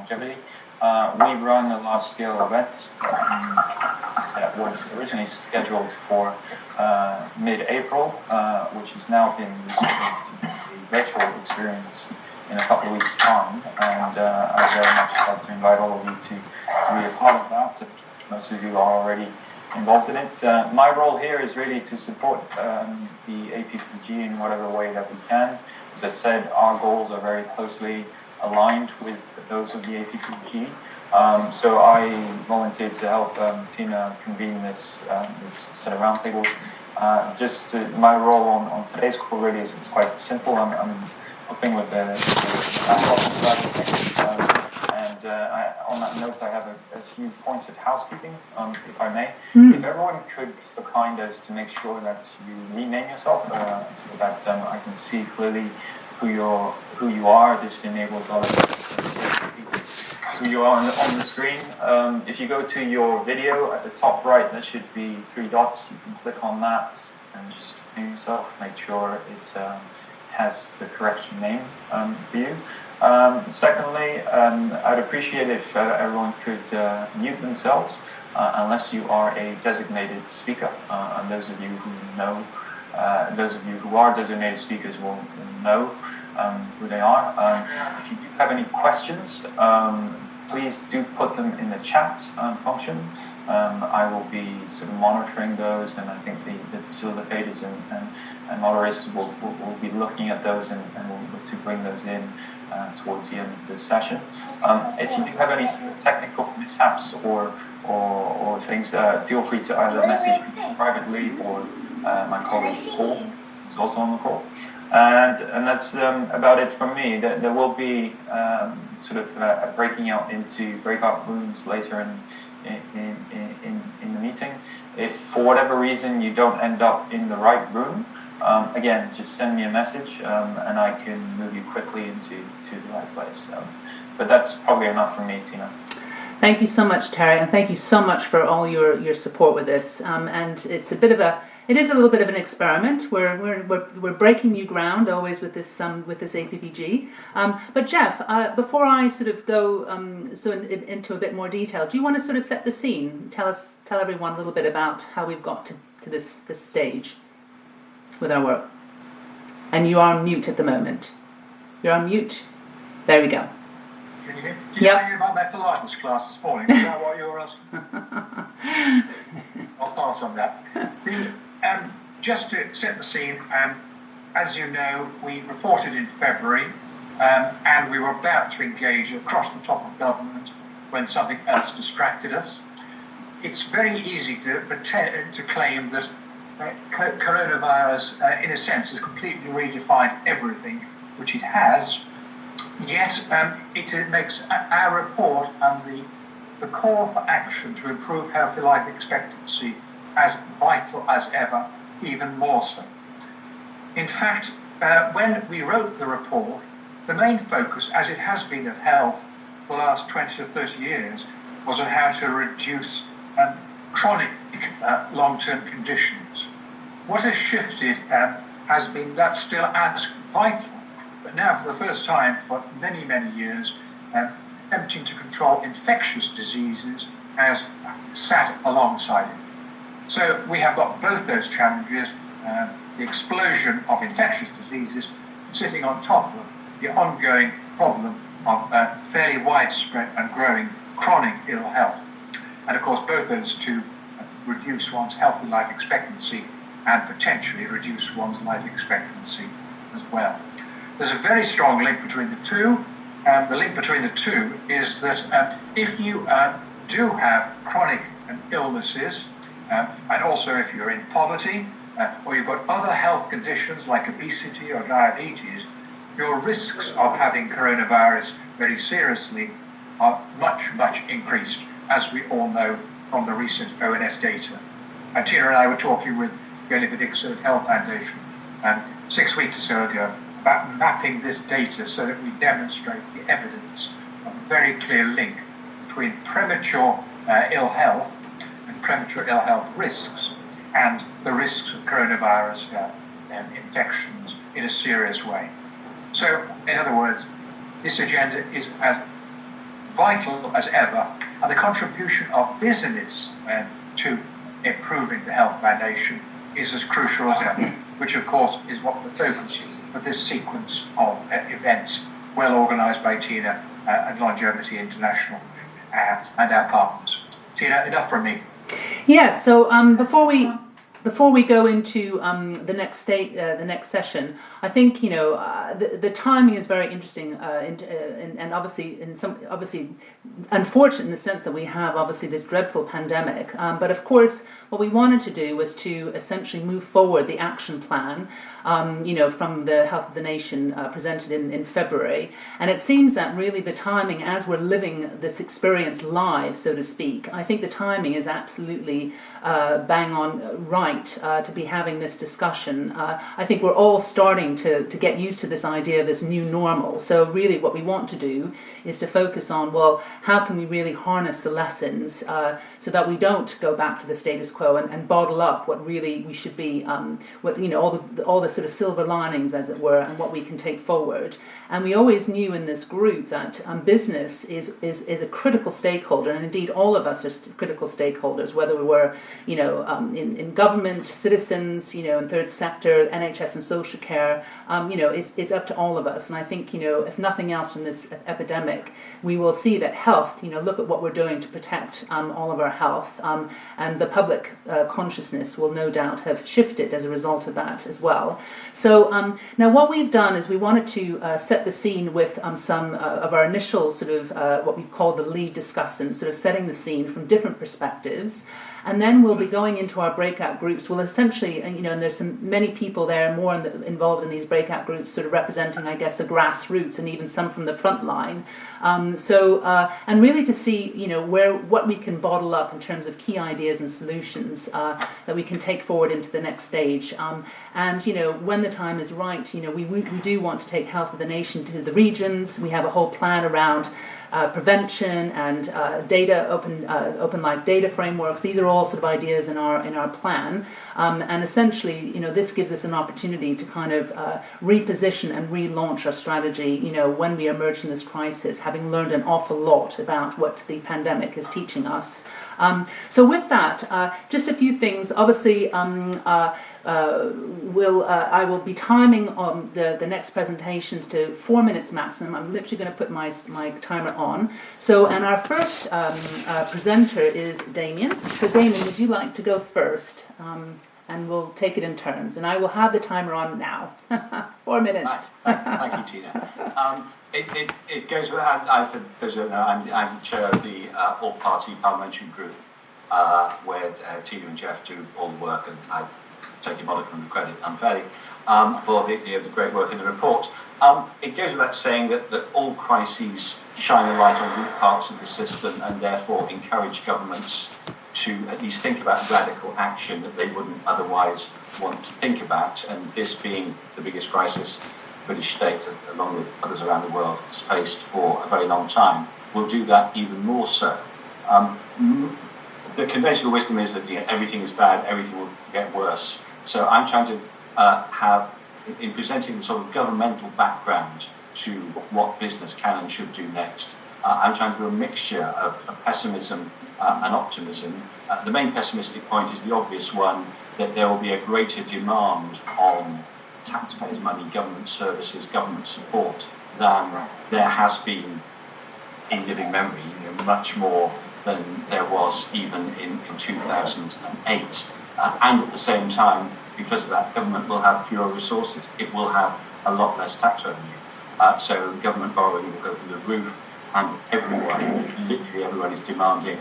longevity. We run a large-scale event that was originally scheduled for mid-April, which has now been rescheduled to a virtual experience in a couple of weeks' time. And I'd very much like to invite all of you to be a part of that. Most of you are already involved in it. My role here is really to support the APPG in whatever way that we can. As I said, our goals are very closely aligned with those of the APPG. So I volunteered to help Tina convene this set of roundtables. My role on today's call really is quite simple. I'm helping with the on that note, I have a few points of housekeeping, if I may. If everyone could be so kind as to make sure that you rename yourself, so that I can see clearly who you are. This enables others to see who you are on the screen. If you go to your video at the top right, there should be 3 dots. You can click on that and just name yourself. Make sure it has the correct name for you. Secondly, I'd appreciate if everyone could mute themselves unless you are a designated speaker. And those of you who know, those of you who are designated speakers will know who they are. If you do have any questions, please do put them in the chat function. I will be sort of monitoring those, and I think the facilitators and moderators will be looking at those and will look to bring those in towards the end of the session. If you do have any sort of technical mishaps or things, feel free to either message me privately or my colleague Paul, who's also on the call. And that's about it from me. There will be sort of breaking out into breakout rooms later in the meeting. If for whatever reason you don't end up in the right room, again, just send me a message and I can move you quickly into the right place. But that's probably enough from me, Tina. Thank you so much, Terry, and thank you so much for all your support with this. And it's it is a little bit of an experiment. We're breaking new ground always with this APPG. But Jeff, before I sort of go into a bit more detail, do you want to sort of set the scene? Tell everyone a little bit about how we've got to this stage with our work. And you are on mute at the moment. You're on mute. There we go. Can you hear? Did you hear about that Pilates class this morning? Is that what you were asking? I'll pass on that. Just to set the scene, as you know, we reported in February, and we were about to engage across the top of government when something else distracted us. It's very easy to claim that coronavirus, in a sense, has completely redefined everything, which it has. Yet it makes our report and the call for action to improve healthy life expectancy as vital as ever, even more so. In fact, when we wrote the report, the main focus, as it has been of health for the last 20 to 30 years, was on how to reduce chronic long-term conditions. What has shifted has been that's still as vital, but now for the first time for many, many years, attempting to control infectious diseases has sat alongside it. So we have got both those challenges, the explosion of infectious diseases sitting on top of the ongoing problem of fairly widespread and growing chronic ill health. And of course, both those two reduce one's healthy life expectancy and potentially reduce one's life expectancy as well. There's a very strong link between the two. The link between the two is that if you do have chronic illnesses, and also if you're in poverty, or you've got other health conditions like obesity or diabetes, your risks of having coronavirus very seriously are much, much increased, as we all know from the recent ONS data. And Tina and I were talking with the Benefit Health Foundation 6 weeks or so ago about mapping this data so that we demonstrate the evidence of a very clear link between premature ill health and premature ill health risks and the risks of coronavirus infections in a serious way. So, in other words, this agenda is as vital as ever, and the contribution of business to improving the health of our nation is as crucial as ever, which of course is what the focus of this sequence of events, well organised by Tina and Longevity International and our partners. Tina, enough from me. Yeah. So before we go into the next session, I think the timing is very interesting, and obviously unfortunate in the sense that we have obviously this dreadful pandemic. But of course, what we wanted to do was to essentially move forward the action plan, from the Health of the Nation presented in February. And it seems that really the timing, as we're living this experience live, so to speak, I think the timing is absolutely bang on right to be having this discussion. I think we're all starting to get used to this idea of this new normal. So really what we want to do is to focus on, well, how can we really harness the lessons so that we don't go back to the status quo and bottle up what really we should be, all the sort of silver linings, as it were, and what we can take forward. And we always knew in this group that business is a critical stakeholder, and indeed all of us are critical stakeholders, whether we were, in government, citizens, in third sector, NHS and social care. It's up to all of us. And I think, if nothing else from this epidemic, we will see that health, look at what we're doing to protect all of our health, and the public consciousness will no doubt have shifted as a result of that as well. So now what we've done is we wanted to set the scene with some of our initial sort of what we call the lead discussants, sort of setting the scene from different perspectives. And then we'll be going into our breakout groups. We'll essentially, and there's many people there more involved in these breakout groups, sort of representing, I guess, the grassroots and even some from the front line. And really to see, what we can bottle up in terms of key ideas and solutions that we can take forward into the next stage. And when the time is right, we do want to take health of the nation to the regions. We have a whole plan around prevention and data, open life data frameworks. These are all sort of ideas in our plan, and essentially, this gives us an opportunity to kind of reposition and relaunch our strategy. When we emerge from this crisis, having learned an awful lot about what the pandemic is teaching us. So with that, just a few things. Obviously, I will be timing the next presentations to 4 minutes maximum. I'm literally going to put my timer on. So, and our first presenter is Damien. So Damien, would you like to go first? And we'll take it in turns. And I will have the timer on now. 4 minutes. Thank you, Tina. It goes without, I'm chair of the All Party Parliamentary Group, where Tina and Jeff do all the work, and I take a modicum of credit unfairly for the great work in the report. It goes without saying that all crises shine a light on weak parts of the system, and therefore encourage governments to at least think about radical action that they wouldn't otherwise want to think about. And this being the biggest crisis the British state, along with others around the world, has faced for a very long time, will do that even more so. The conventional wisdom is that everything is bad, everything will get worse. So I'm trying to have, in presenting the sort of governmental background to what business can and should do next, I'm trying to do a mixture of pessimism and optimism. The main pessimistic point is the obvious one, that there will be a greater demand on taxpayers' money, government services, government support than there has been in living memory, much more than there was even in 2008. And at the same time, because of that, government will have fewer resources. It will have a lot less tax revenue. So government borrowing will go through the roof, and literally everyone is demanding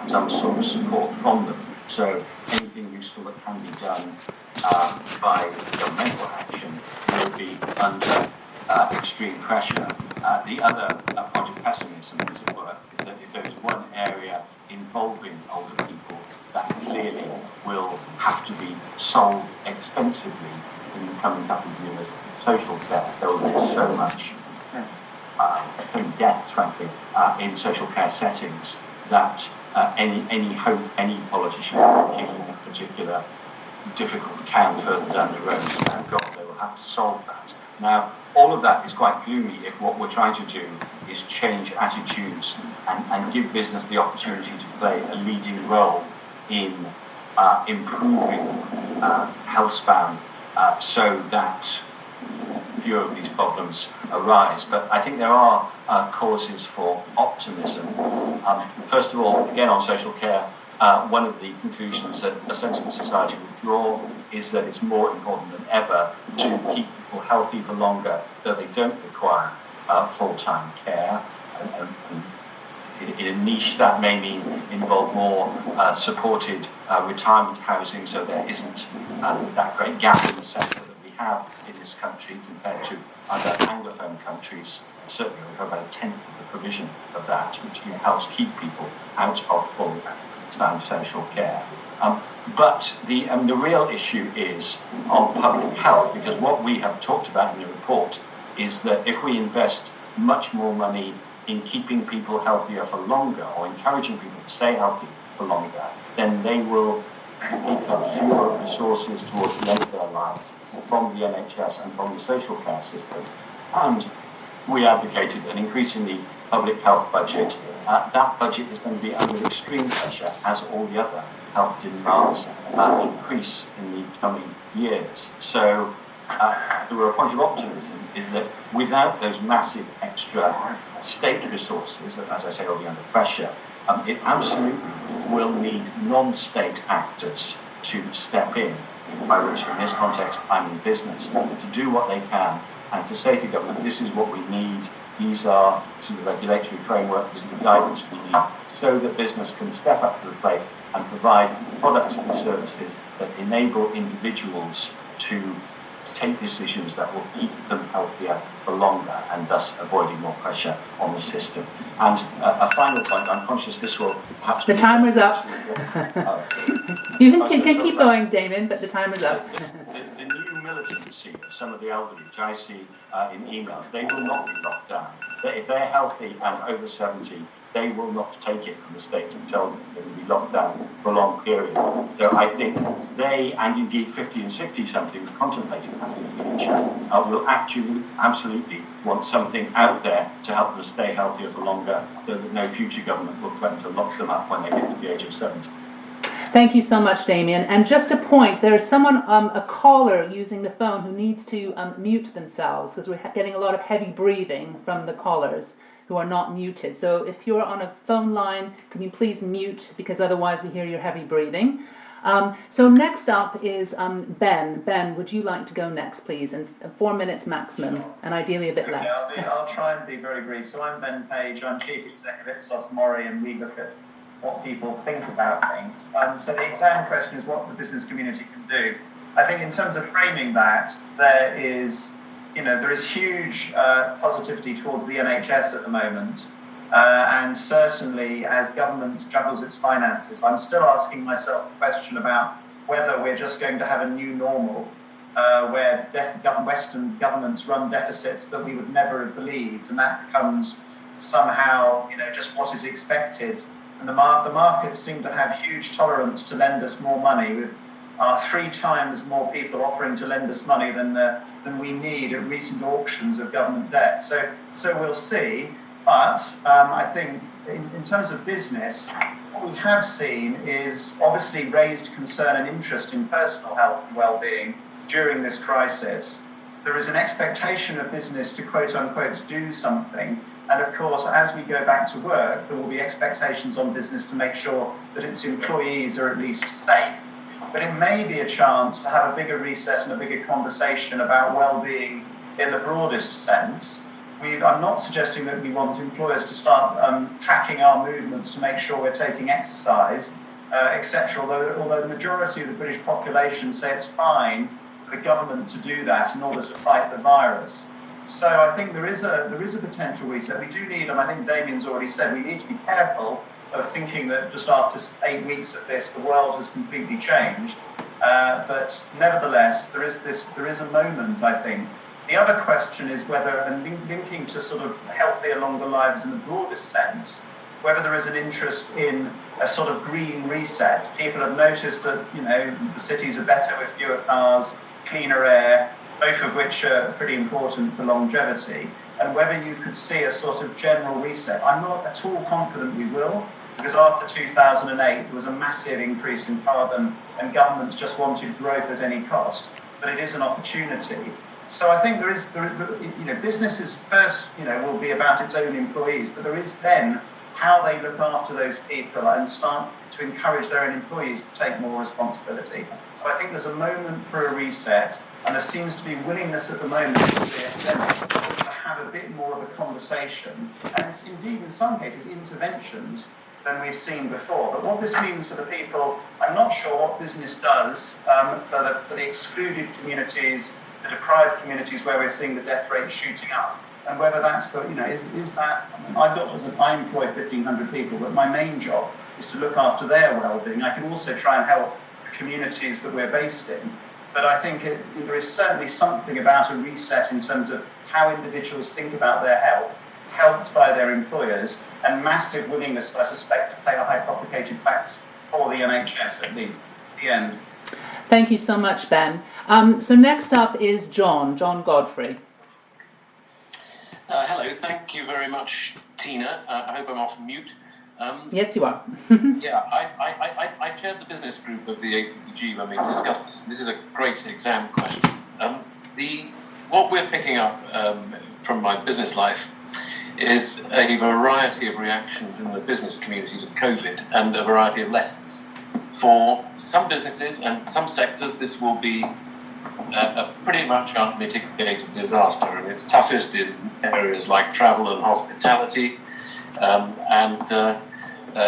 some sort of support from them. So anything useful that can be done by governmental action will be under extreme pressure. The other point of pessimism, as it were, is that if there is one area involving older people that clearly will have to be solved expensively in the coming couple of years, social care. There will be so much death, frankly, in social care settings that any hope any politician giving a particular difficult can further down the road, God, they will have to solve that. Now, all of that is quite gloomy if what we're trying to do is change attitudes and give business the opportunity to play a leading role in improving health span so that fewer of these problems arise. But I think there are causes for optimism. First of all, again on social care, one of the conclusions that a sensible society will draw is that it's more important than ever to keep people healthy for longer, so they don't require full-time care. In a niche that may mean involve more supported retirement housing, so there isn't that great gap in the sector that we have in this country compared to other Anglophone countries. Certainly we've got about a tenth of the provision of that, which helps keep people out of full-time social care. But the real issue is on public health, because what we have talked about in the report is that if we invest much more money in keeping people healthier for longer, or encouraging people to stay healthy for longer, then they will take up fewer resources towards the end of their lives from the NHS and from the social care system. And we advocated an increase in the public health budget. That budget is going to be under extreme pressure as all the other health demands increase in the coming years. So the real point of optimism is that without those massive extra state resources that, as I say, will be under pressure, it absolutely will need non-state actors to step in, by which in this context I'm in business, to do what they can and to say to government, this is what we need, this is the regulatory framework, this is the guidance we need, so that business can step up to the plate and provide products and services that enable individuals to take decisions that will keep them healthier for longer and thus avoiding more pressure on the system. And a final point, I'm conscious this will perhaps... The timer's up. You can keep going, Damien, but the timer's up. The new militancy of some of the elderly, which I see in emails, they will not be locked down. If they're healthy and over 70, they will not take it from the state and tell them they will be locked down for a long period. So I think they, and indeed 50 and 60-somethings contemplating that in the future, will actually absolutely want something out there to help them stay healthier for longer, so that no future government will threaten to lock them up when they get to the age of 70. Thank you so much, Damien. And just a point, there is someone, a caller using the phone who needs to mute themselves, because we're getting a lot of heavy breathing from the callers who are not muted. So if you're on a phone line, can you please mute, because otherwise we hear your heavy breathing. So next up is Ben. Ben, would you like to go next, please? And 4 minutes maximum, and ideally a bit less. I'll try and be very brief. So I'm Ben Page, I'm Chief Executive at Ipsos Mori, and we look at what people think about things. So the exam question is what the business community can do. I think in terms of framing that, there is huge positivity towards the NHS at the moment. And certainly as government juggles its finances, I'm still asking myself the question about whether we're just going to have a new normal where Western governments run deficits that we would never have believed, and that becomes somehow just what is expected. And the markets seem to have huge tolerance to lend us more money, with 3 times more people offering to lend us money than we need at recent auctions of government debt. So we'll see. But I think in terms of business, what we have seen is obviously raised concern and interest in personal health and well-being during this crisis. There is an expectation of business to quote-unquote do something. And of course, as we go back to work, there will be expectations on business to make sure that its employees are at least safe. But it may be a chance to have a bigger reset and a bigger conversation about well-being in the broadest sense. I'm not suggesting that we want employers to start tracking our movements to make sure we're taking exercise, etc. Although the majority of the British population say it's fine for the government to do that in order to fight the virus. So I think there is a potential reset. We do need, and I think Damien's already said, we need to be careful of thinking that just after 8 weeks of this, the world has completely changed. But nevertheless, there is a moment, I think. The other question is whether, and linking to sort of healthier, longer lives in the broadest sense, whether there is an interest in a sort of green reset. People have noticed that, the cities are better with fewer cars, cleaner air, both of which are pretty important for longevity, and whether you could see a sort of general reset. I'm not at all confident we will, because after 2008 there was a massive increase in carbon and governments just wanted growth at any cost, but it is an opportunity. So I think businesses first, will be about its own employees, but there is then how they look after those people and start to encourage their own employees to take more responsibility. So I think there's a moment for a reset, and there seems to be willingness at the moment to have a bit more of a conversation, and it's indeed in some cases interventions than we've seen before. But what this means for the people, I'm not sure what business does for the excluded communities, the deprived communities where we're seeing the death rate shooting up, and whether that's is that, I employ 1,500 people, but my main job is to look after their well-being. I can also try and help the communities that we're based in, but I think there is certainly something about a reset in terms of how individuals think about their health, helped by their employers, and massive willingness, I suspect, to pay a high complicated tax for the NHS at least. The end. Thank you so much, Ben. So next up is John Godfrey. Hello, thank you very much, Tina. I hope I'm off mute. Yes, you are. Yeah, I chaired the business group of the APPG when we discussed this. This is a great exam question. What we're picking up from my business life is a variety of reactions in the business community to COVID and a variety of lessons. For some businesses and some sectors, this will be a pretty much unmitigated disaster, and it's toughest in areas like travel and hospitality, and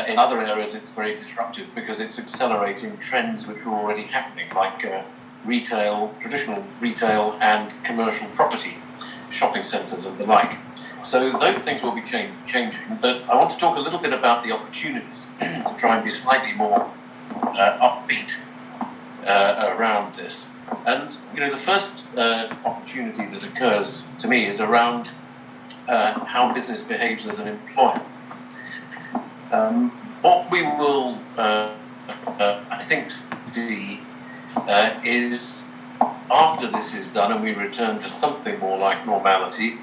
in other areas it's very disruptive because it's accelerating trends which are already happening, like retail, traditional retail and commercial property, shopping centres and the like. So those things will be changing, but I want to talk a little bit about the opportunities to try and be slightly more upbeat around this. And the first opportunity that occurs to me is around how business behaves as an employer. What we will, I think, see is after this is done and we return to something more like normality,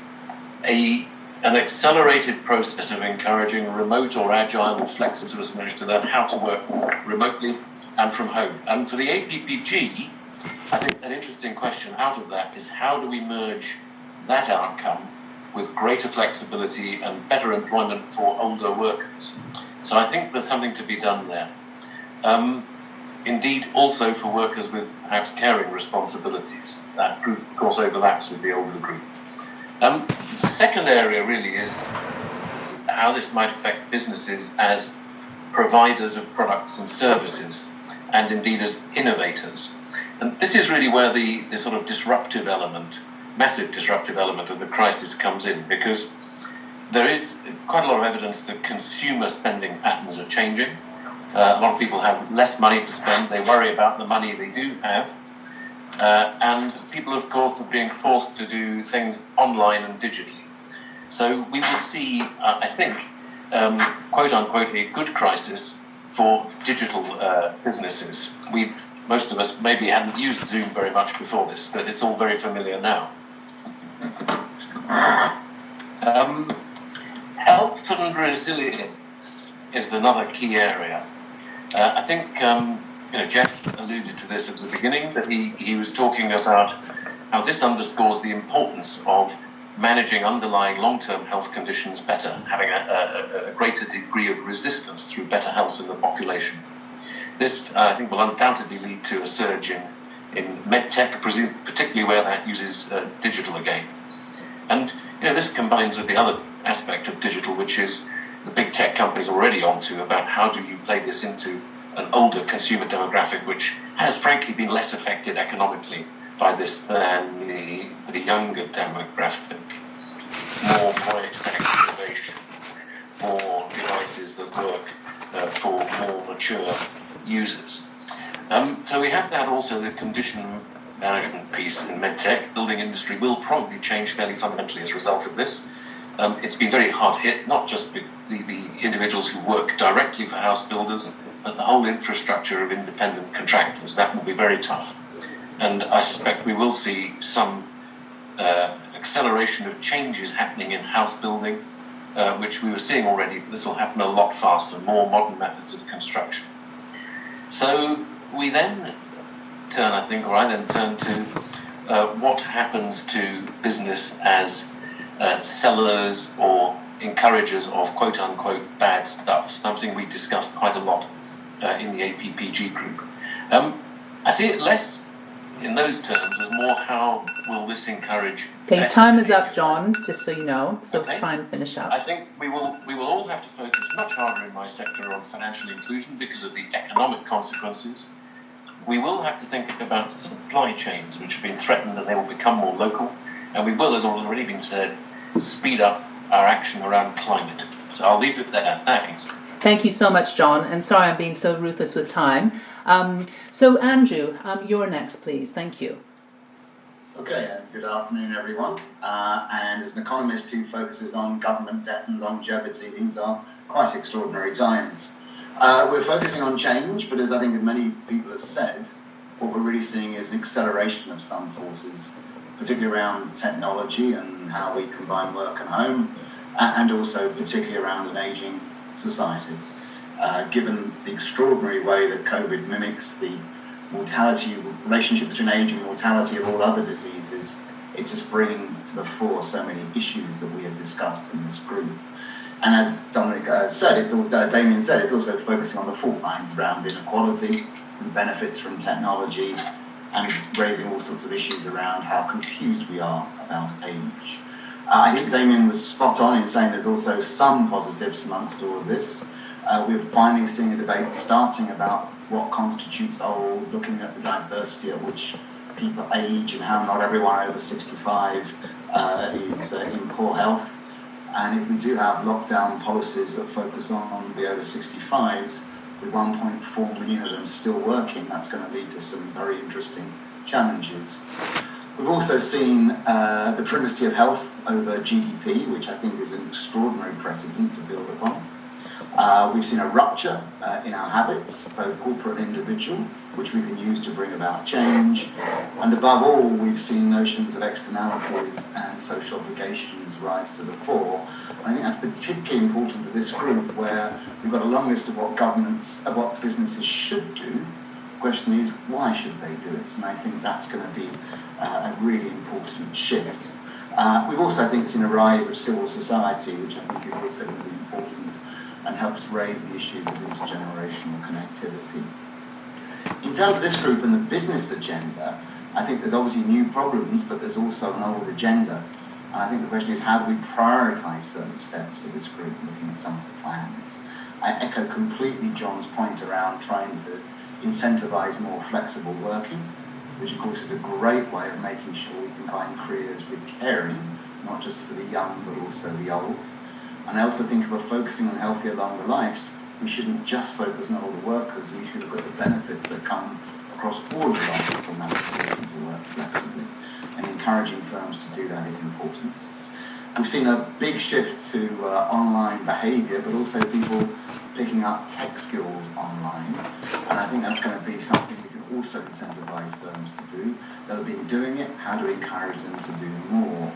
an accelerated process of encouraging remote or agile or flexible measures to learn how to work remotely and from home. And for the APPG, I think an interesting question out of that is how do we merge that outcome with greater flexibility and better employment for older workers? So I think there's something to be done there. Indeed, also for workers with perhaps caring responsibilities. That group, of course, overlaps with the older group. The second area really is how this might affect businesses as providers of products and services, and indeed as innovators. And this is really where the sort of disruptive element, massive disruptive element of the crisis comes in, because there is quite a lot of evidence that consumer spending patterns are changing. A lot of people have less money to spend, they worry about the money they do have, and people, of course, are being forced to do things online and digitally. So we will see, I think, quote-unquote, a good crisis for digital businesses. Most of us maybe hadn't used Zoom very much before this, but it's all very familiar now. Health and resilience is another key area. I think Jeff alluded to this at the beginning, that he was talking about how this underscores the importance of managing underlying long-term health conditions better, having a greater degree of resistance through better health in the population. This, I think, will undoubtedly lead to a surge in medtech, particularly where that uses digital again. And this combines with the other aspect of digital, which is the big tech companies already onto about how do you play this into an older consumer demographic, which has frankly been less affected economically by this than the younger demographic. More voice activation, more devices that work for more mature users. So we have that also, the condition management piece in medtech. Building industry will probably change fairly fundamentally as a result of this. It's been very hard hit, not just the individuals who work directly for house builders, but the whole infrastructure of independent contractors. That will be very tough. and I suspect we will see some acceleration of changes happening in house building, which we were seeing already, but this will happen a lot faster, more modern methods of construction. So we then turn, I then turn to what happens to business as sellers or encouragers of quote-unquote bad stuff, something we discussed quite a lot in the APPG group. I see it less in those terms as more how will this encourage... Okay, time is up, John, just so you know, so okay. Try and finish up. I think we will all have to focus much harder in my sector on financial inclusion because of the economic consequences. We will have to think about supply chains which have been threatened, and they will become more local, and we will, as already been said, speed up our action around climate. So I'll leave it there. Thanks. Thank you so much, John, and sorry I'm being so ruthless with time. So Andrew, you're next, please. Thank you. Okay, good afternoon, everyone. And as an economist who focuses on government debt and longevity, these are quite extraordinary times. We're focusing on change, but as I think many people have said, what we're really seeing is an acceleration of some forces, particularly around technology and how we combine work and home, and also particularly around an ageing society. Given the extraordinary way that COVID mimics the mortality relationship between age and mortality of all other diseases, it's just bringing to the fore so many issues that we have discussed in this group. And as Dominic Damien said, it's also focusing on the fault lines around inequality and benefits from technology, and raising all sorts of issues around how confused we are about age. I think Damien was spot on in saying there's also some positives amongst all of this. We're finally seeing a debate starting about what constitutes old, looking at the diversity at which people age and how not everyone over 65 is in poor health. And if we do have lockdown policies that focus on the over 65s, with 1.4 million of them still working, that's going to lead to some very interesting challenges. We've also seen the primacy of health over GDP, which I think is an extraordinary precedent to build upon. We've seen a rupture in our habits, both corporate and individual, which we can use to bring about change. And above all, we've seen notions of externalities and social obligations rise to the fore. And I think that's particularly important for this group, where we've got a long list of what businesses should do. The question is, why should they do it? And I think that's going to be a really important shift. We've also, I think, seen a rise of civil society, which I think is also going to be important and helps raise the issues of intergenerational connectivity. In terms of this group and the business agenda, I think there's obviously new problems, but there's also an old agenda. And I think the question is, how do we prioritise certain steps for this group, looking at some of the plans? I echo completely John's point around trying to incentivise more flexible working, which of course is a great way of making sure we combine careers with caring, not just for the young, but also the old. And I also think if we're focusing on healthier, longer lives, we shouldn't just focus on older workers, we should look at the benefits that come across all of life from that ability to work flexibly. And encouraging firms to do that is important. We've seen a big shift to online behaviour, but also people picking up tech skills online. And I think that's going to be something we can also incentivise firms to do that have been doing it, how to encourage them to do more.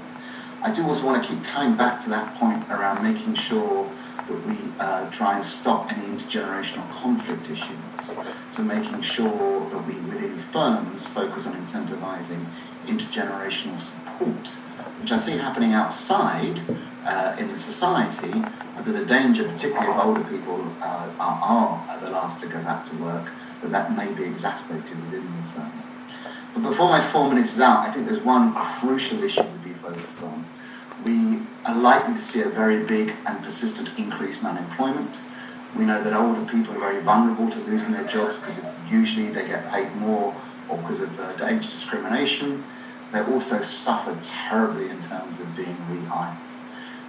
I do also want to keep coming back to that point around making sure that we try and stop any intergenerational conflict issues. So making sure that we, within firms, focus on incentivising intergenerational support, which I see happening outside in the society, but there's a danger, particularly if older people are the last to go back to work, that may be exacerbated within the firm. But before my 4 minutes is out, I think there's one crucial issue to be focused on. We are likely to see a very big and persistent increase in unemployment. We know that older people are very vulnerable to losing their jobs because usually they get paid more or because of age discrimination. They also suffer terribly in terms of being rehired.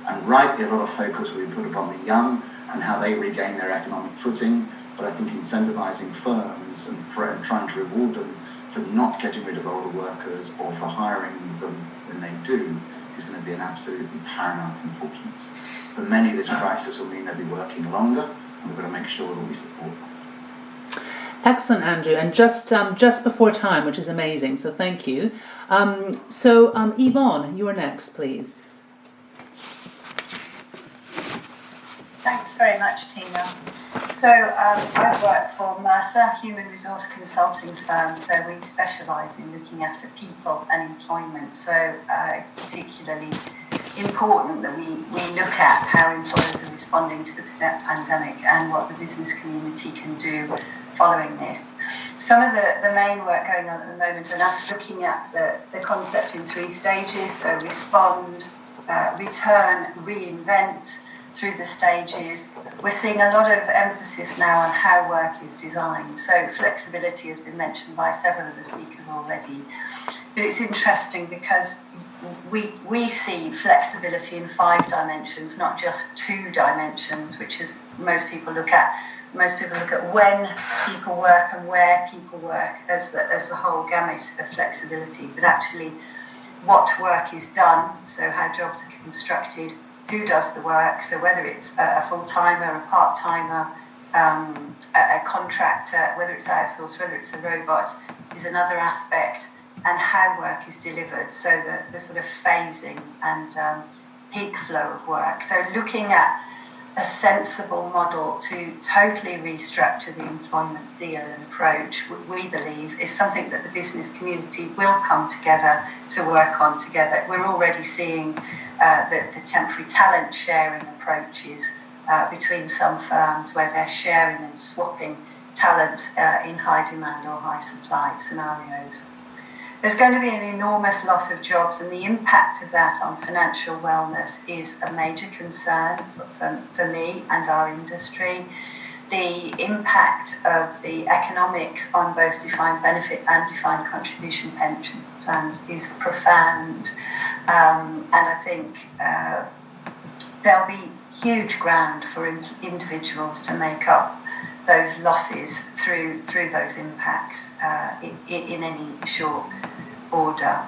And rightly, a lot of focus will be put upon the young and how they regain their economic footing, but I think incentivising firms and trying to reward them for not getting rid of older workers or for hiring them when they do is going to be an absolutely paramount importance. For many, this crisis will mean they'll be working longer, and we've got to make sure that we support them. Excellent, Andrew, and just before time, which is amazing. So thank you. Yvonne, you're next, please. Thanks very much, Tina. So I work for Mercer, human resource consulting firm, so we specialise in looking after people and employment. So it's particularly important that we look at how employers are responding to the pandemic and what the business community can do following this. Some of the main work going on at the moment are us looking at the concept in 3 stages, so respond, return, reinvent. Through the stages, we're seeing a lot of emphasis now on how work is designed. So flexibility has been mentioned by several of the speakers already. But it's interesting because we see flexibility in 5 dimensions, not just 2 dimensions, which is most people look at. Most people look at when people work and where people work as the whole gamut of flexibility. But actually, what work is done, so how jobs are constructed, who does the work, so whether it's a full-timer, a part-timer, a contractor, whether it's outsourced, whether it's a robot, is another aspect, and how work is delivered, so the sort of phasing and peak flow of work. So looking at a sensible model to totally restructure the employment deal and approach, we believe, is something that the business community will come together to work on together. We're already seeing the temporary talent sharing approaches between some firms where they're sharing and swapping talent in high demand or high supply scenarios. There's going to be an enormous loss of jobs, and the impact of that on financial wellness is a major concern for me and our industry. The impact of the economics on both defined benefit and defined contribution pension plans is profound, and I think there'll be huge ground for individuals to make up those losses through those impacts in any short order.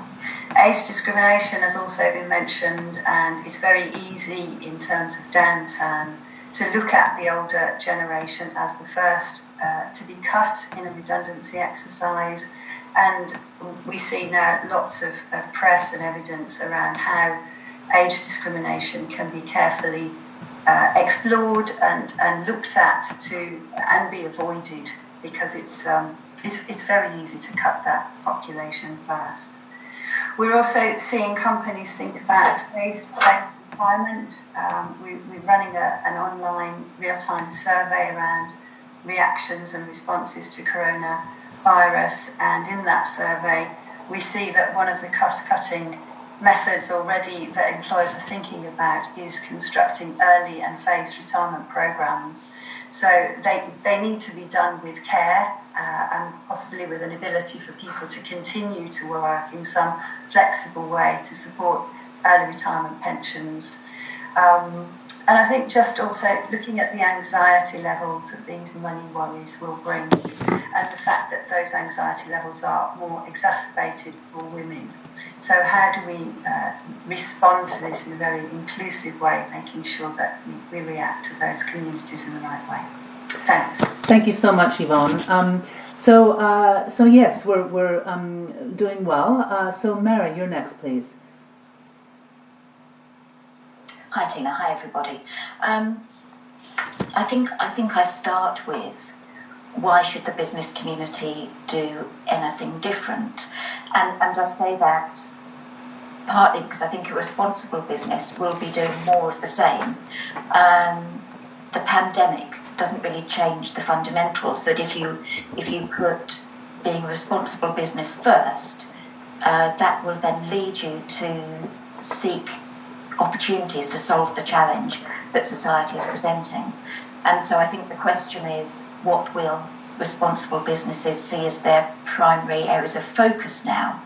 Age discrimination has also been mentioned, and it's very easy in terms of downturn to look at the older generation as the first to be cut in a redundancy exercise, and we see now lots of press and evidence around how age discrimination can be carefully explored and looked at and be avoided, because it's very easy to cut that population first. We're also seeing companies think about phased retirement. We're running an online real-time survey around reactions and responses to coronavirus, and in that survey we see that one of the cost-cutting methods already that employers are thinking about is constructing early and phased retirement programs. So they need to be done with care and possibly with an ability for people to continue to work in some flexible way to support early retirement pensions. And I think just also looking at the anxiety levels that these money worries will bring, and the fact that those anxiety levels are more exacerbated for women. So how do we respond to this in a very inclusive way, making sure that we react to those communities in the right way? Thanks. Thank you so much, Yvonne. So yes, we're doing well. So Mary, you're next, please. Hi Tina, hi everybody. I think I start with, why should the business community do anything different? And I say that partly because I think a responsible business will be doing more of the same. The pandemic doesn't really change the fundamentals, that if you put being a responsible business first, that will then lead you to seek opportunities to solve the challenge that society is presenting. And so I think the question is, what will responsible businesses see as their primary areas of focus now?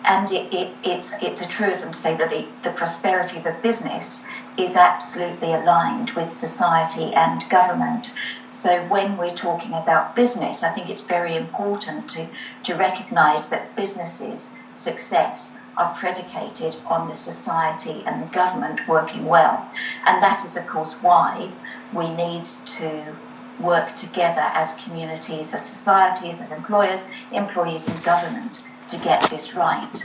And it's a truism to say that the prosperity of a business is absolutely aligned with society and government. So when we're talking about business, I think it's very important to recognise that businesses' success are predicated on the society and the government working well. And that is, of course, why we need to work together as communities, as societies, as employers, employees and government to get this right.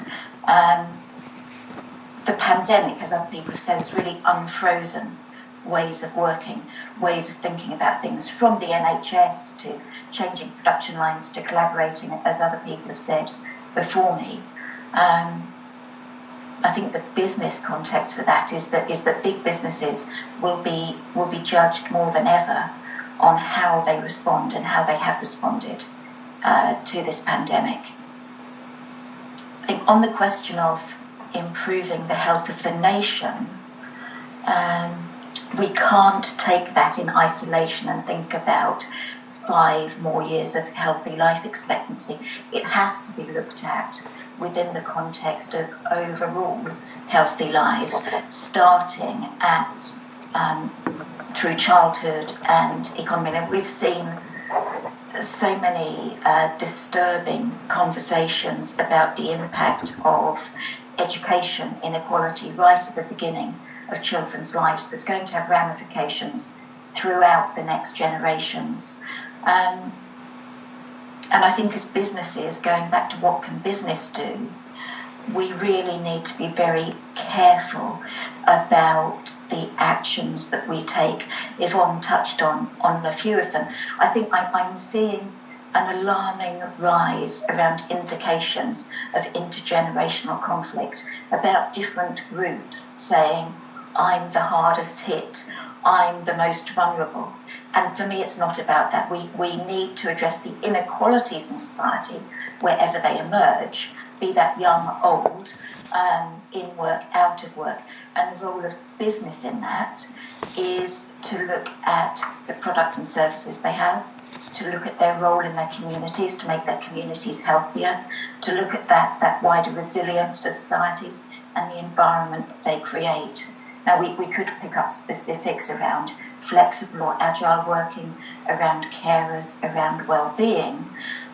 The pandemic, as other people have said, has really unfrozen ways of working, ways of thinking about things, from the NHS to changing production lines to collaborating, as other people have said before me. I think the business context for that is that big businesses will be judged more than ever on how they respond and how they have responded to this pandemic. I think on the question of improving the health of the nation, we can't take that in isolation and think about 5 more years of healthy life expectancy. It has to be looked at within the context of overall healthy lives, starting at through childhood and economy. And we've seen so many disturbing conversations about the impact of education inequality right at the beginning of children's lives that's going to have ramifications throughout the next generations. And I think as businesses, going back to what can business do, we really need to be very careful about the actions that we take. Yvonne touched on a few of them. I think I'm seeing an alarming rise around indications of intergenerational conflict, about different groups saying, I'm the hardest hit, I'm the most vulnerable. And for me, it's not about that. We need to address the inequalities in society wherever they emerge, be that young or old, in work, out of work. And the role of business in that is to look at the products and services they have, to look at their role in their communities, to make their communities healthier, to look at that wider resilience to societies and the environment that they create. Now, we could pick up specifics around flexible or agile working, around carers, around well-being.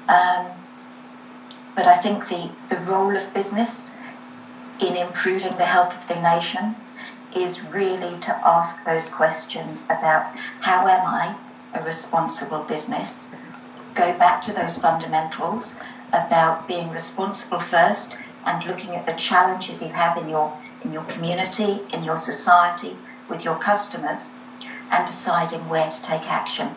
But I think the role of business in improving the health of the nation is really to ask those questions about how am I a responsible business? Go back to those fundamentals about being responsible first and looking at the challenges you have in your community, in your society, with your customers, and deciding where to take action.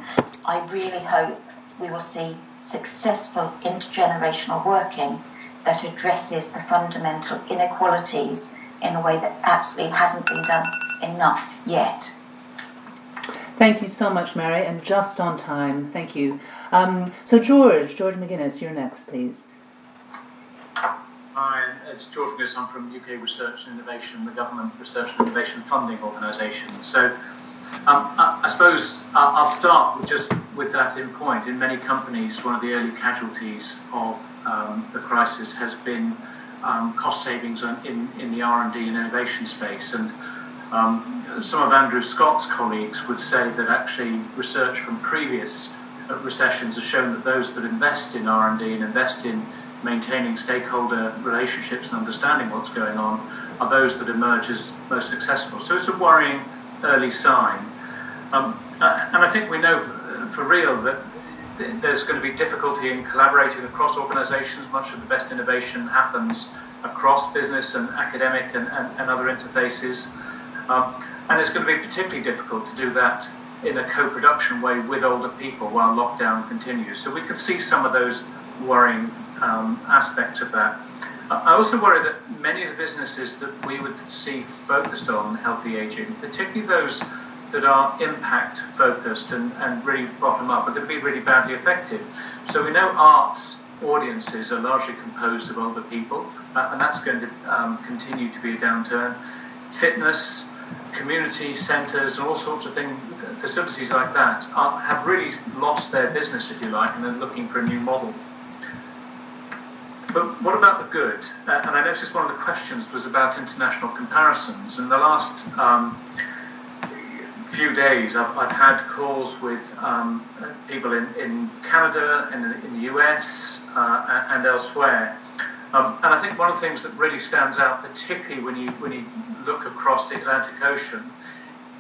I really hope we will see successful intergenerational working that addresses the fundamental inequalities in a way that absolutely hasn't been done enough yet. Thank you so much, Mary, and just on time. Thank you. So George McGuinness, you're next, please. Hi, it's George McGuinness. I'm from UK Research and Innovation, the Government Research and Innovation Funding Organisation. So I suppose I'll start with that in point. In many companies, one of the early casualties of the crisis has been cost savings in the R&D and innovation space. And some of Andrew Scott's colleagues would say that actually research from previous recessions has shown that those that invest in R&D and invest in maintaining stakeholder relationships and understanding what's going on are those that emerge as most successful. So it's a worrying early sign. And I think we know for real that there's going to be difficulty in collaborating across organisations. Much of the best innovation happens across business and academic and other interfaces. And it's going to be particularly difficult to do that in a co-production way with older people while lockdown continues. So we could see some of those worrying aspects of that. I also worry that many of the businesses that we would see focused on healthy aging, particularly those that are impact focused and really bottom up, are going to be really badly affected. So we know arts audiences are largely composed of older people, and that's going to continue to be a downturn. Fitness, community centres and all sorts of things, facilities like that have really lost their business, if you like, and they're looking for a new model. But what about the good? And I noticed one of the questions was about international comparisons. In the last few days, I've had calls with people in Canada and in the US and elsewhere And I think one of the things that really stands out, particularly when you look across the Atlantic Ocean,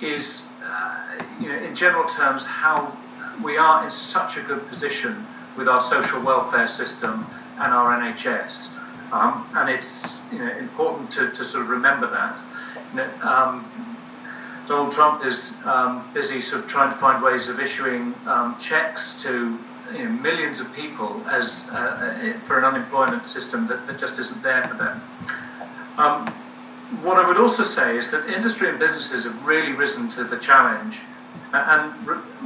is in general terms how we are in such a good position with our social welfare system and our NHS, and it's important to sort of remember that. Donald Trump is busy sort of trying to find ways of issuing checks to millions of people as for an unemployment system that just isn't there for them. What I would also say is that industry and businesses have really risen to the challenge and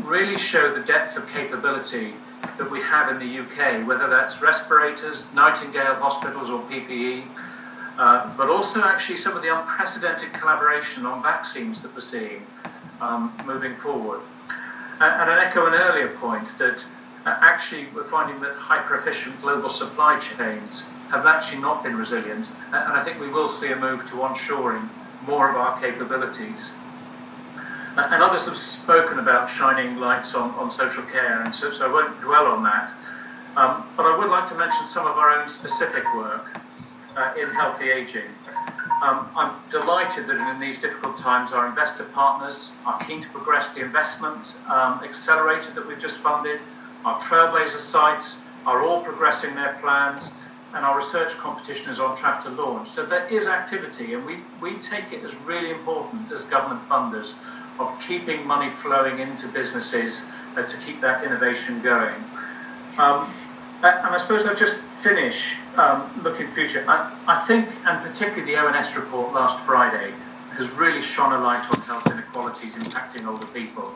really show the depth of capability that we have in the UK, whether that's respirators, Nightingale hospitals or PPE, but also actually some of the unprecedented collaboration on vaccines that we're seeing moving forward. And I'd echo an earlier point that actually we're finding that hyper-efficient global supply chains have actually not been resilient, and I think we will see a move to onshoring more of our capabilities. And others have spoken about shining lights on social care, and so I won't dwell on that. But I would like to mention some of our own specific work in healthy ageing. I'm delighted that in these difficult times our investor partners are keen to progress the investment accelerator that we've just funded. Our Trailblazer sites are all progressing their plans, and our research competition is on track to launch. So there is activity, and we take it as really important as government funders of keeping money flowing into businesses to keep that innovation going. And I suppose I'll just finish looking future. I think, and particularly the ONS report last Friday, has really shone a light on health inequalities impacting older people.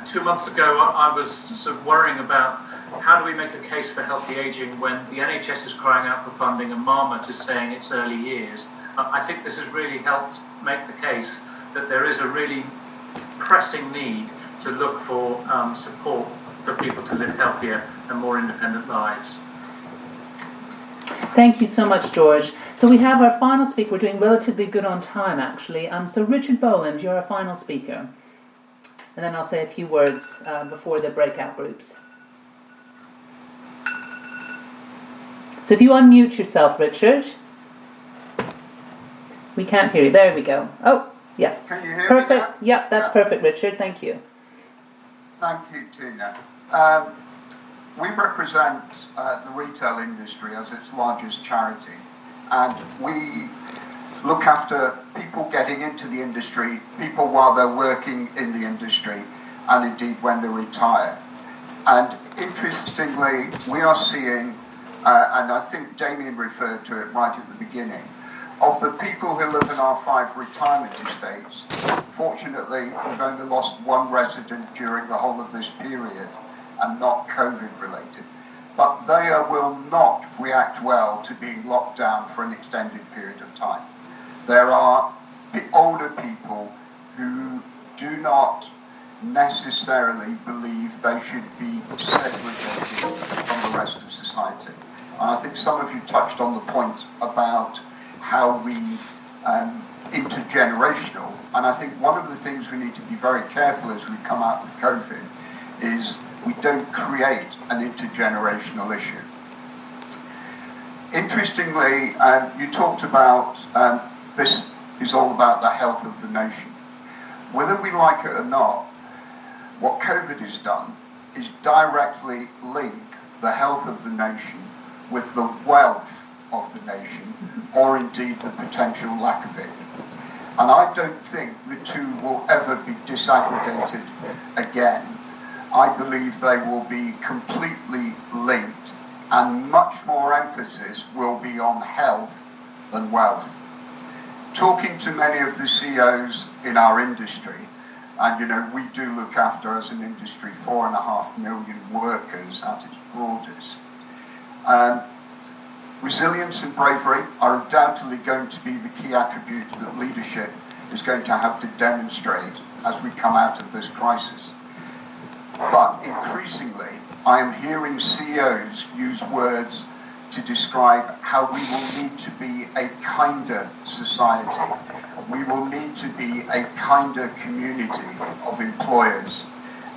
2 months ago, I was sort of worrying about how do we make a case for healthy ageing when the NHS is crying out for funding and Marmot is saying it's early years. I think this has really helped make the case that there is a really pressing need to look for support for people to live healthier and more independent lives. Thank you so much, George. So we have our final speaker. We're doing relatively good on time, actually. So Richard Boland, you're our final speaker. And then I'll say a few words before the breakout groups. So if you unmute yourself, Richard. We can't hear you. There we go. Oh, yeah. Can you hear perfect. me now? Yeah, that's perfect, Richard. Thank you. Thank you, Tina. We represent the retail industry as its largest charity, and we look after people getting into the industry, people while they're working in the industry, and indeed when they retire. And interestingly, we are seeing, and I think Damien referred to it right at the beginning, of the people who live in our 5 retirement estates, fortunately, we've only lost 1 resident during the whole of this period, and not COVID related. But they will not react well to being locked down for an extended period of time. There are older people who do not necessarily believe they should be segregated from the rest of society. And I think some of you touched on the point about how we intergenerational, and I think one of the things we need to be very careful as we come out of COVID is we don't create an intergenerational issue. Interestingly, you talked about this is all about the health of the nation. Whether we like it or not, what COVID has done is directly link the health of the nation with the wealth of the nation, or indeed the potential lack of it. And I don't think the two will ever be disaggregated again. I believe they will be completely linked, and much more emphasis will be on health than wealth. Talking to many of the CEOs in our industry, and we do look after as an industry 4.5 million workers at its broadest. Resilience and bravery are undoubtedly going to be the key attributes that leadership is going to have to demonstrate as we come out of this crisis. But increasingly, I am hearing CEOs use words to describe how we will need to be a kinder society. We will need to be a kinder community of employers,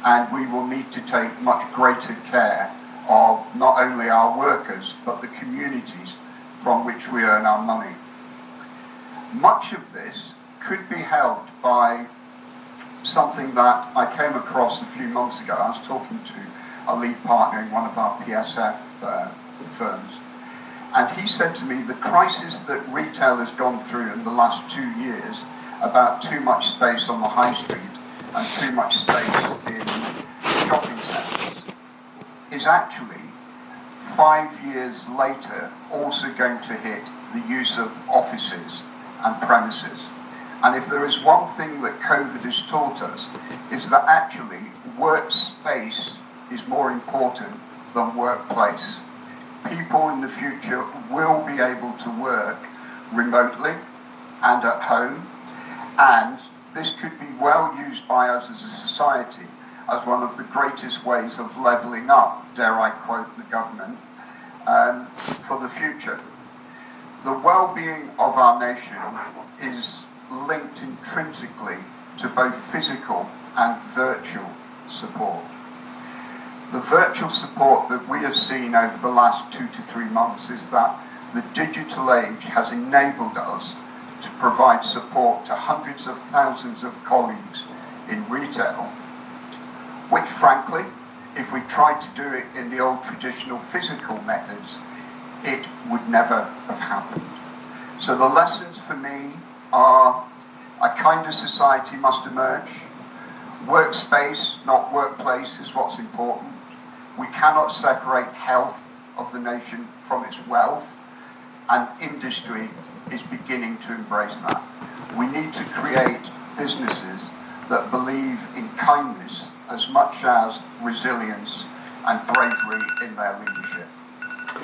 and we will need to take much greater care of not only our workers, but the communities from which we earn our money. Much of this could be helped by something that I came across a few months ago. I was talking to a lead partner in one of our PSF firms, and he said to me the crisis that retail has gone through in the last 2 years about too much space on the high street and too much space in shopping centres is actually 5 years later also going to hit the use of offices and premises. And if there is one thing that COVID has taught us, is that actually workspace is more important than workplace. People in the future will be able to work remotely and at home, and this could be well used by us as a society as one of the greatest ways of levelling up, dare I quote the government, for the future. The well-being of our nation is linked intrinsically to both physical and virtual support. The virtual support that we have seen over the last 2 to 3 months is that the digital age has enabled us to provide support to hundreds of thousands of colleagues in retail, which frankly, if we tried to do it in the old traditional physical methods, it would never have happened. So the lessons for me are a kinder society must emerge. Workspace, not workplace, is what's important. We cannot separate health of the nation from its wealth, and industry is beginning to embrace that. We need to create businesses that believe in kindness as much as resilience and bravery in their leadership.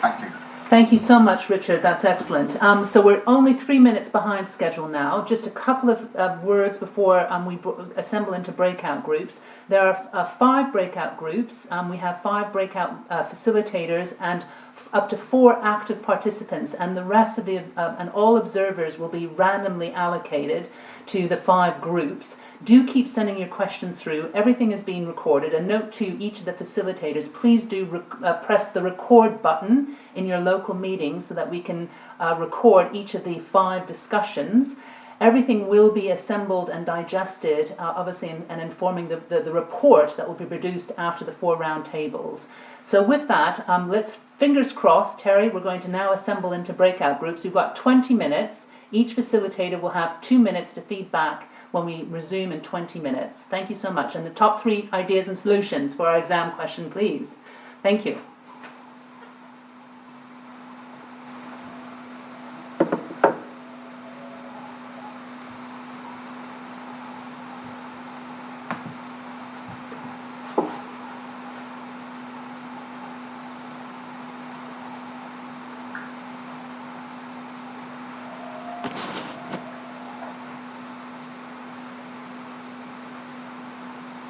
Thank you. Thank you so much, Richard. That's excellent. So we're only 3 minutes behind schedule now. Just a couple of words before we assemble into breakout groups. There are 5 breakout groups. We have 5 breakout facilitators and up to 4 active participants, and the rest of the and all observers will be randomly allocated to the 5 groups. Do keep sending your questions through. Everything is being recorded. A note to each of the facilitators, please do press the record button in your local meeting so that we can record each of the 5 discussions. Everything will be assembled and digested, obviously, and informing the report that will be produced after the 4 round tables. So with that, let's, fingers crossed, Terry, we're going to now assemble into breakout groups. We've got 20 minutes. Each facilitator will have 2 minutes to feed back when we resume in 20 minutes. Thank you so much. And the top 3 ideas and solutions for our exam question, please. Thank you.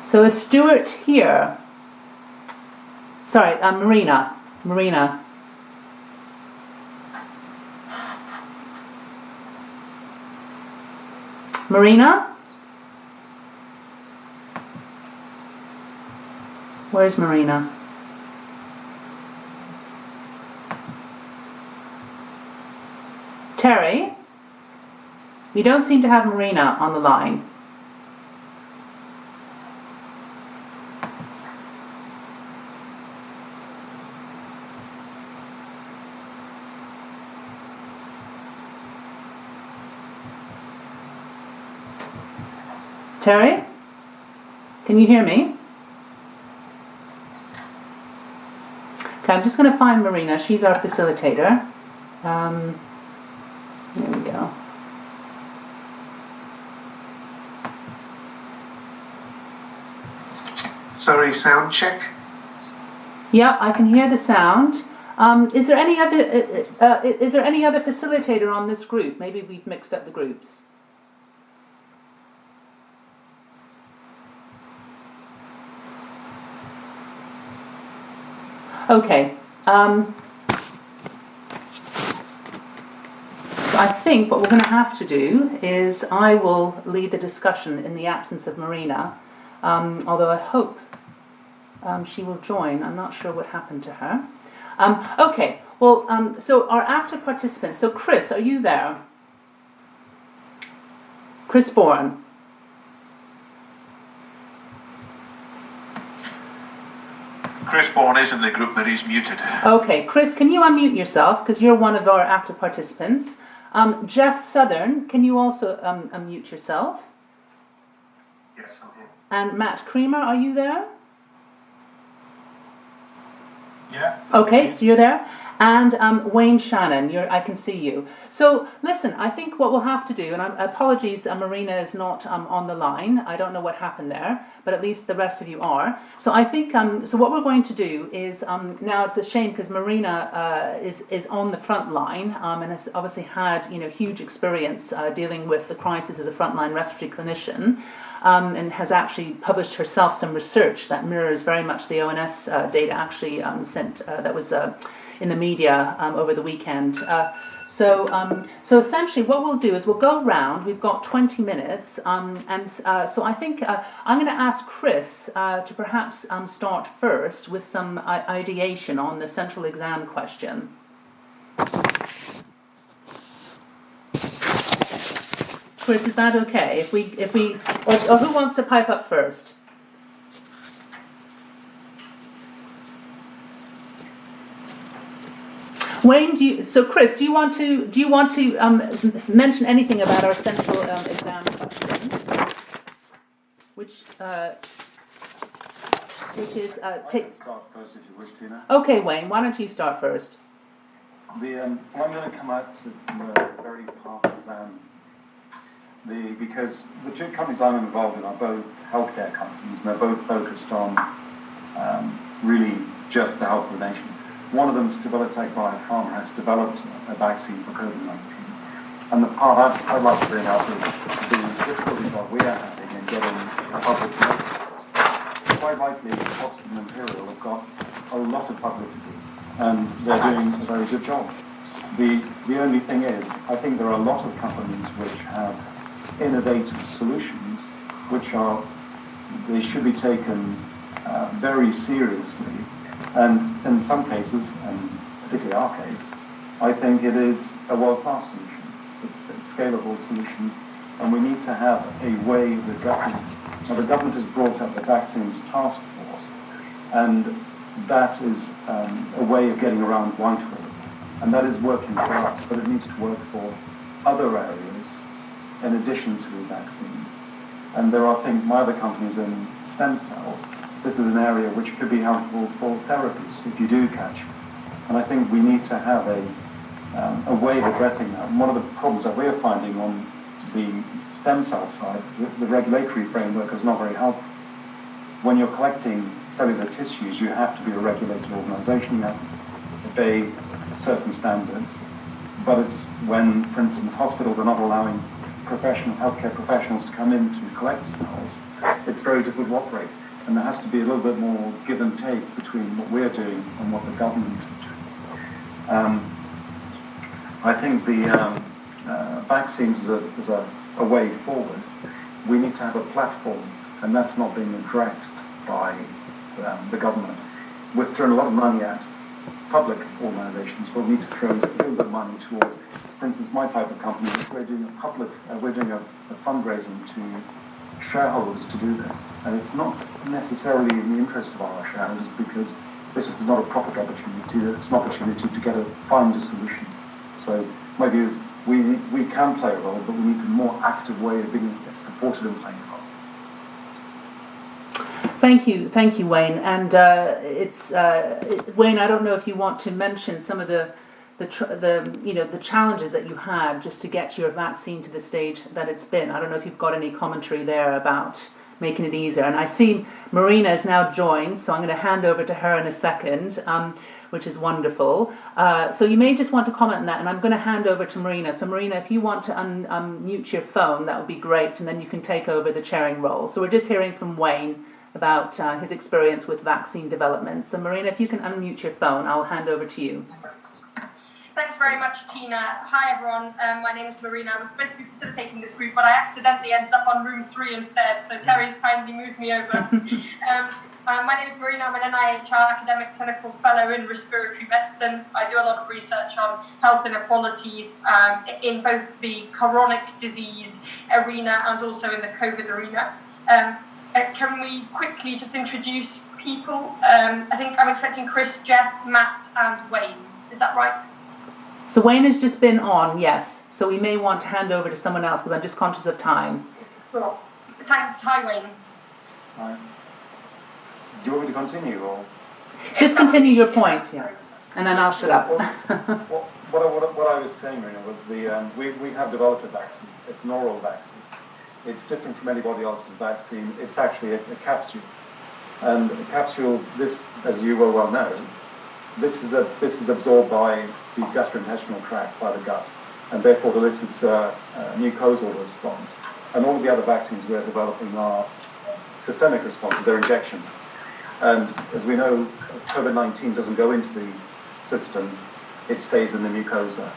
So is Stuart here? Sorry, Marina. Marina. Marina? Where's Marina? Terry? We don't seem to have Marina on the line. Terry, can you hear me? Okay, I'm just going to find Marina. She's our facilitator. There we go. Sorry, sound check. Yeah, I can hear the sound. Is there any other facilitator on this group? Maybe we've mixed up the groups. Okay. So I think what we're going to have to do is I will lead the discussion in the absence of Marina, although I hope she will join. I'm not sure what happened to her. Okay. Well, so our active participants. So Chris, are you there? Chris Bourne. Chris Bourne is in the group, but he's muted. Okay, Chris, can you unmute yourself because you're one of our active participants? Jeff Southern, can you also unmute yourself? Yes, I'm here. And Matt Creamer, are you there? Yeah. Okay, so you're there. And Wayne Shannon, I can see you. So listen, I think what we'll have to do, and apologies, Marina is not on the line. I don't know what happened there, but at least the rest of you are. So I think, so what we're going to do is, now it's a shame because Marina is on the front line and has obviously had huge experience dealing with the crisis as a frontline respiratory clinician. And has actually published herself some research that mirrors very much the ONS data actually that was in the media over the weekend. So essentially what we'll do is we'll go round. We've got 20 minutes. So I think I'm going to ask Chris to perhaps start first with some ideation on the central exam question. Chris, is that okay? If we, or who wants to pipe up first? Wayne, Chris, do you want to mention anything about our central exam question, which is I can start first if you wish, Tina. Okay, Wayne, why don't you start first? I'm going to come out to very partisan. Because the two companies I'm involved in are both healthcare companies, and they're both focused on really just the health of the nation. One of them, Stabilitech Biopharma, has developed a vaccine for COVID-19. And the part I'd like to bring out is the difficulties that we are having in getting the public to notice. Quite rightly, Oxford and Imperial have got a lot of publicity, and they're doing a very good job. The only thing is, I think there are a lot of companies which have innovative solutions they should be taken very seriously, and in some cases, and particularly our case, I think it is a world-class solution. It's a scalable solution, and we need to have a way of addressing this. Now, the government has brought up the vaccines task force, and that is a way of getting around Whitehall, and that is working for us, but it needs to work for other areas in addition to vaccines. And there are things, my other companies in stem cells, this is an area which could be helpful for therapies if you do catch. And I think we need to have a way of addressing that. And one of the problems that we're finding on the stem cell side is that the regulatory framework is not very helpful. When you're collecting cellular tissues, you have to be a regulated organization, you have to obey certain standards. But it's when, for instance, hospitals are not allowing healthcare professionals to come in to collect cells, it's very difficult to operate. And there has to be a little bit more give and take between what we're doing and what the government is doing. I think the vaccines is a way forward. We need to have a platform, and that's not being addressed by the government. We've thrown a lot of money at public organisations, but we need to throw a little bit of money towards, for instance, my type of company. We're doing a fundraising to shareholders to do this, and it's not necessarily in the interest of our shareholders because this is not a profit opportunity. It's an opportunity to find a solution. So my view is we can play a role, but we need a more active way of being supported in playing a role. Thank you, Wayne. And Wayne, I don't know if you want to mention some of the challenges that you had just to get your vaccine to the stage that it's been. I don't know if you've got any commentary there about making it easier. And I see Marina is now joined, so I'm going to hand over to her in a second, which is wonderful. So you may just want to comment on that, and I'm going to hand over to Marina. So Marina, if you want to unmute your phone, that would be great, and then you can take over the chairing role. So we're just hearing from Wayne about his experience with vaccine development. So Marina, if you can unmute your phone, I'll hand over to you. Thanks very much, Tina. Hi, everyone. My name is Marina. I was supposed to be facilitating this group, but I accidentally ended up on room 3 instead, so Terry's kindly moved me over. My name is Marina. I'm an NIHR academic clinical fellow in respiratory medicine. I do a lot of research on health inequalities in both the chronic disease arena and also in the COVID arena. Can we quickly just introduce people? I think I'm expecting Chris, Jeff, Matt, and Wayne. Is that right? So Wayne has just been on, yes. So we may want to hand over to someone else because I'm just conscious of time. Cool. Thanks. Hi, Wayne. Hi. Do you want me to continue or? Just continue your point, yeah. And then I'll shut up. What I was saying, Marina, was we have developed a vaccine. It's an oral vaccine. It's different from anybody else's vaccine. It's actually a capsule. And a capsule, this, as you well know, this is absorbed by the gastrointestinal tract, by the gut, and therefore elicits a mucosal response. And all of the other vaccines we're developing are systemic responses, they're injections. And as we know, COVID-19 doesn't go into the system, it stays in the mucosa.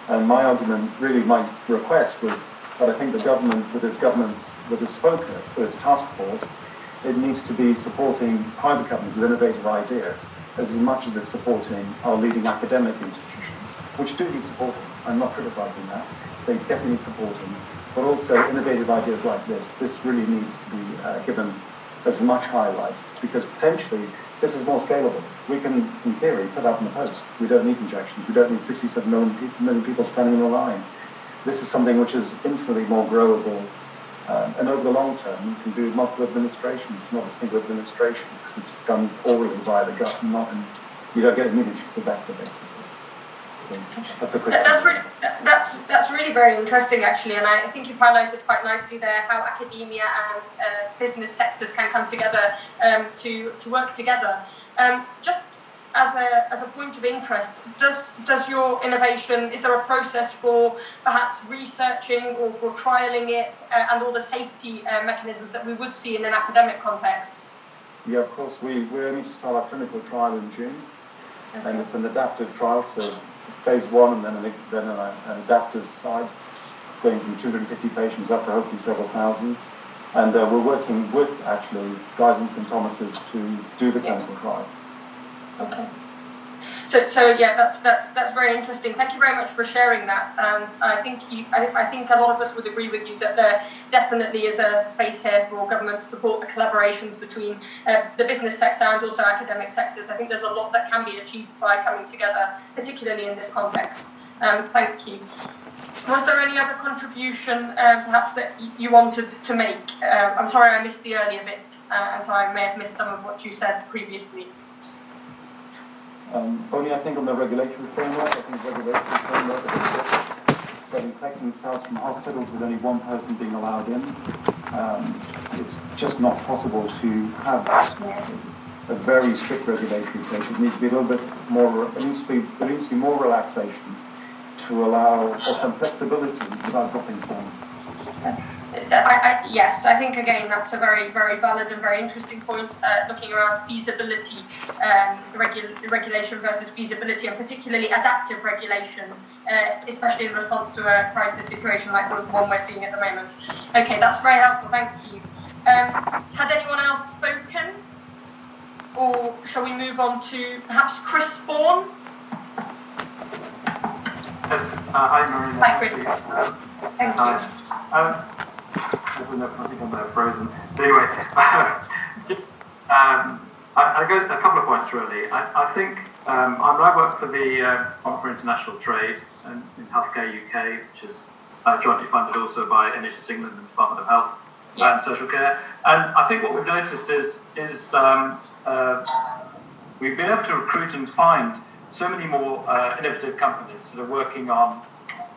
And my argument, really my request was that I think the government, with its FOCA, with its task force, it needs to be supporting private companies with innovative ideas as much as it's supporting our leading academic institutions, which do need supporting. I'm not criticising that. They definitely need supporting. But also innovative ideas like this really needs to be given as much highlight, because potentially this is more scalable. We can, in theory, put up in the post. We don't need injections. We don't need 67 million people standing in a line. This is something which is infinitely more growable, and over the long term, you can do multiple administrations, not a single administration, because it's done orally via the gut, and you don't get immediate effect, basically. So that's a quick. That's really very interesting, actually, and I think you've highlighted quite nicely there how academia and business sectors can come together to work together. Just as a point of interest, does your innovation, is there a process for perhaps researching or for trialling it and all the safety mechanisms that we would see in an academic context? Yeah, of course. We only start our clinical trial in June, and it's an adaptive trial, so phase 1 and then an adaptive side, going from 250 patients up to hopefully several thousand. And we're working with, actually, Guy's and St Thomas's to do the clinical trial. Okay. So yeah, that's very interesting. Thank you very much for sharing that. And I think a lot of us would agree with you that there definitely is a space here for government to support the collaborations between the business sector and also academic sectors. I think there's a lot that can be achieved by coming together, particularly in this context. Thank you. Was there any other contribution perhaps that you wanted to make? I'm sorry I missed the earlier bit, and so I may have missed some of what you said previously. Only I think on the regulatory framework, I think the regulatory framework is that in collecting cells from hospitals with only one person being allowed in, it's just not possible to have a very strict regulatory approach. It needs to be a little bit more, there needs to be more relaxation to allow for some flexibility without dropping standards. Yes, I think again that's a very, very valid and very interesting point, looking around feasibility, regulation versus feasibility, and particularly adaptive regulation, especially in response to a crisis situation like the one we're seeing at the moment. Okay, that's very helpful, thank you. Had anyone else spoken? Or shall we move on to perhaps Chris Bourne? Yes, hi Marina. Hi Chris. Thank you. I think I'm frozen. Anyway, I got a couple of points really. I think I work for the Fund for International Trade in Healthcare UK, which is jointly funded also by NHS England and the Department of Health and Social Care. And I think what we've noticed is we've been able to recruit and find so many more innovative companies that are working on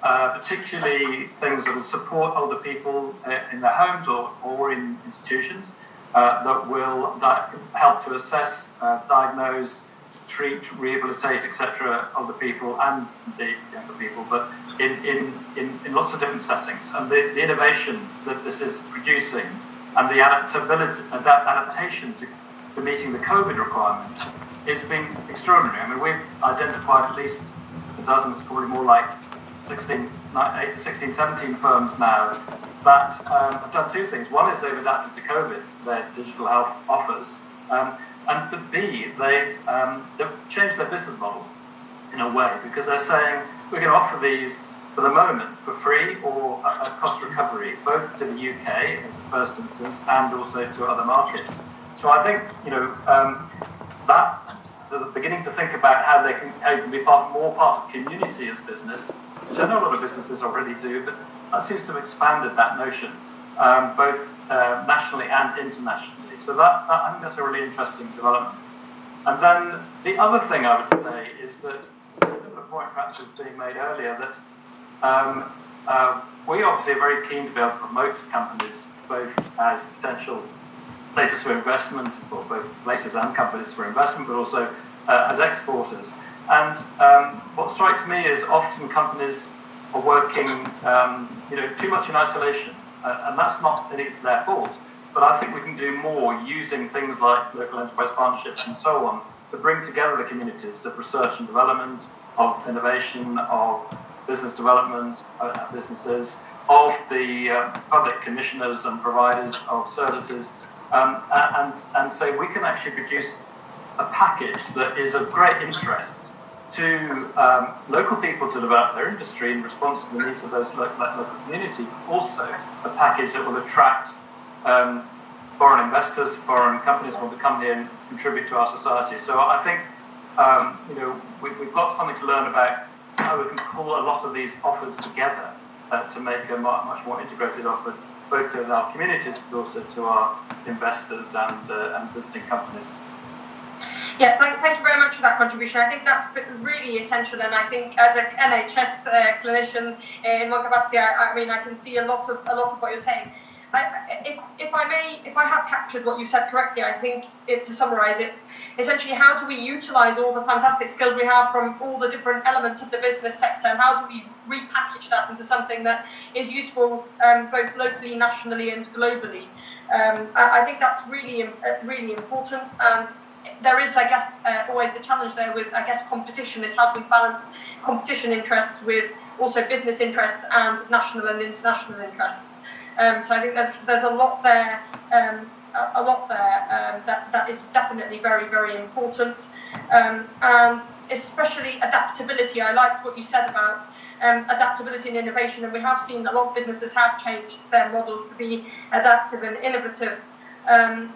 particularly things that will support older people in their homes or in institutions that help to assess, diagnose, treat, rehabilitate, etc. older people and the younger people, but in lots of different settings. And the innovation that this is producing and the adaptation to meeting the COVID requirements has been extraordinary. I mean, we've identified at least a dozen, it's probably more like 16, 17 firms now that have done two things. One is they've adapted to COVID, their digital health offers, and B, they've changed their business model in a way, because they're saying we're going to offer these for the moment for free or a cost recovery, both to the UK as a first instance and also to other markets. So I think that they're beginning to think about how you can be more part of community as business, which I know a lot of businesses already do, but that seems to have expanded that notion, both nationally and internationally. So I think that's a really interesting development. And then the other thing I would say is that, there's a point perhaps was being made earlier, that we obviously are very keen to be able to promote companies both as potential places for investment, or both places and companies for investment, but also as exporters. And what strikes me is often companies are working too much in isolation, and that's not their fault. But I think we can do more using things like local enterprise partnerships and so on to bring together the communities of research and development, of innovation, of business development, businesses, of the public commissioners and providers of services, and so we can actually produce a package that is of great interest to local people to develop their industry in response to the needs of those local community, also a package that will attract foreign investors, foreign companies who want to come here and contribute to our society. So I think we've got something to learn about how we can pull a lot of these offers together to make a much more integrated offer, both to our communities but also to our investors and visiting companies. Yes, thank you very much for that contribution. I think that's really essential, and I think as an NHS clinician in one capacity, I mean, I can see a lot of what you're saying. If I have captured what you said correctly, I think to summarise, it's essentially how do we utilise all the fantastic skills we have from all the different elements of the business sector, and how do we repackage that into something that is useful both locally, nationally, and globally. I think that's really important, and there is, I guess, always the challenge there with, I guess, competition is how do we balance competition interests with also business interests and national and international interests. So I think there's a lot there, that is definitely very, very important, and especially adaptability. I liked what you said about adaptability and innovation, and we have seen a lot of businesses have changed their models to be adaptive and innovative, and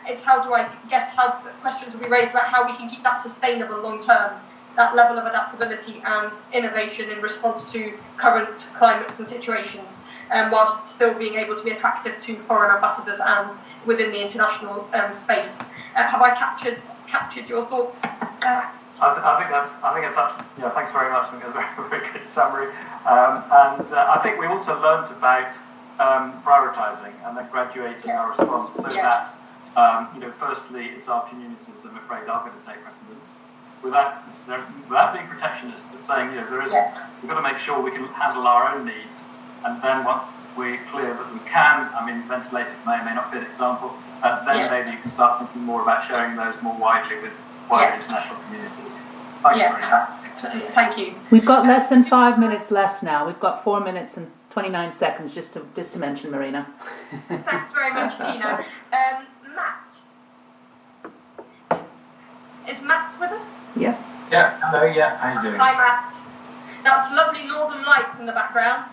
it's how questions will be raised about how we can keep that sustainable long term, that level of adaptability and innovation in response to current climates and situations, whilst still being able to be attractive to foreign ambassadors and within the international space. Have I captured your thoughts? I think that's absolutely, thanks very much. I think that's a very good summary. And I think we also learned about prioritising and then graduating our response so that firstly, it's our communities, I'm afraid, are going to take precedence without being protectionist, but saying, we've got to make sure we can handle our own needs. And then once we're clear that we can, I mean, ventilators may or may not be an example, then maybe you can start thinking more about sharing those more widely with wider international communities. Thank you. We've got less than 5 minutes left now. We've got 4 minutes and 29 seconds just to mention, Marina. Thanks very much, Tina. Matt. Is Matt with us? Yes. Yeah, hello, how you doing? Hi, Matt. That's lovely northern lights in the background.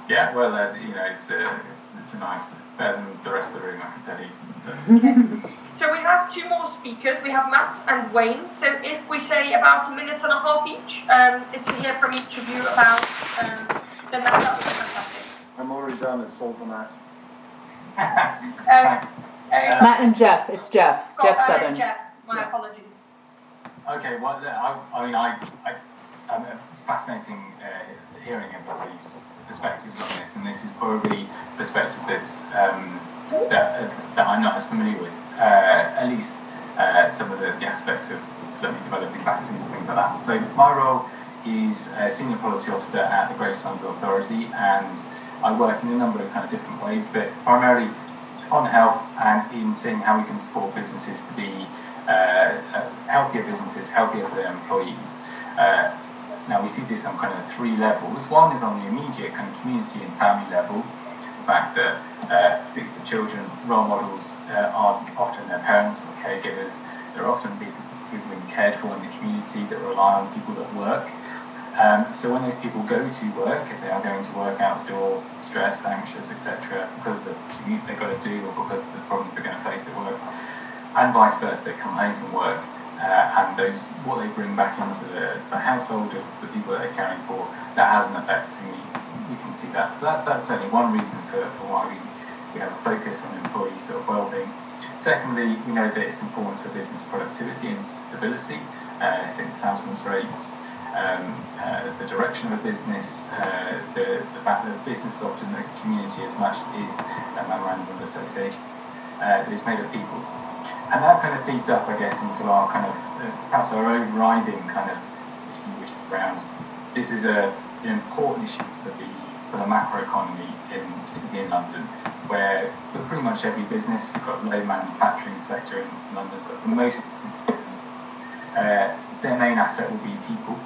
Yeah, well, it's nice. It's better than the rest of the room, I can tell you. So we have two more speakers. We have Matt and Wayne. So if we say about a minute and a half each, to hear from each of you about, then that would be fantastic. I'm already done. It's all for Matt. Matt and Jeff. It's Jeff. Jeff Southern. Jeff. My apologies. Okay, well, it's fascinating hearing everybody's perspectives on this, and this is probably a perspective that I'm not as familiar with, at least some of the aspects of certainly developing vaccines and things like that. So my role is a senior policy officer at the Greater London Authority, and I work in a number of kind of different ways, but primarily on health and in seeing how we can support businesses to be healthier businesses, healthier for their employees. Now we see this on kind of 3 levels. One is on the immediate kind of community and family level. The fact that particularly children, role models are often their parents or caregivers. They're often people being cared for in the community that rely on people that work. So when those people go to work, if they are going to work outdoor, stressed, anxious, etc., because of the commute they've got to do or because of the problems they're going to face at work, and vice versa, they come home from work, and what they bring back into the household of the people that they're caring for, that has an effect, and we can see that. So that's certainly one reason for why we have a focus on employee sort of well-being. Secondly, we know that it's important for business productivity and stability. Since Samson's rates, the direction of a business, the fact that business is often a community as much is a memorandum of association that is made of people. And that kind of feeds up, I guess, into our kind of, perhaps our overriding kind of grounds. This is an important issue for the macro economy, particularly in London, where for pretty much every business, we've got a low manufacturing sector in London, but for most, their main asset will be people.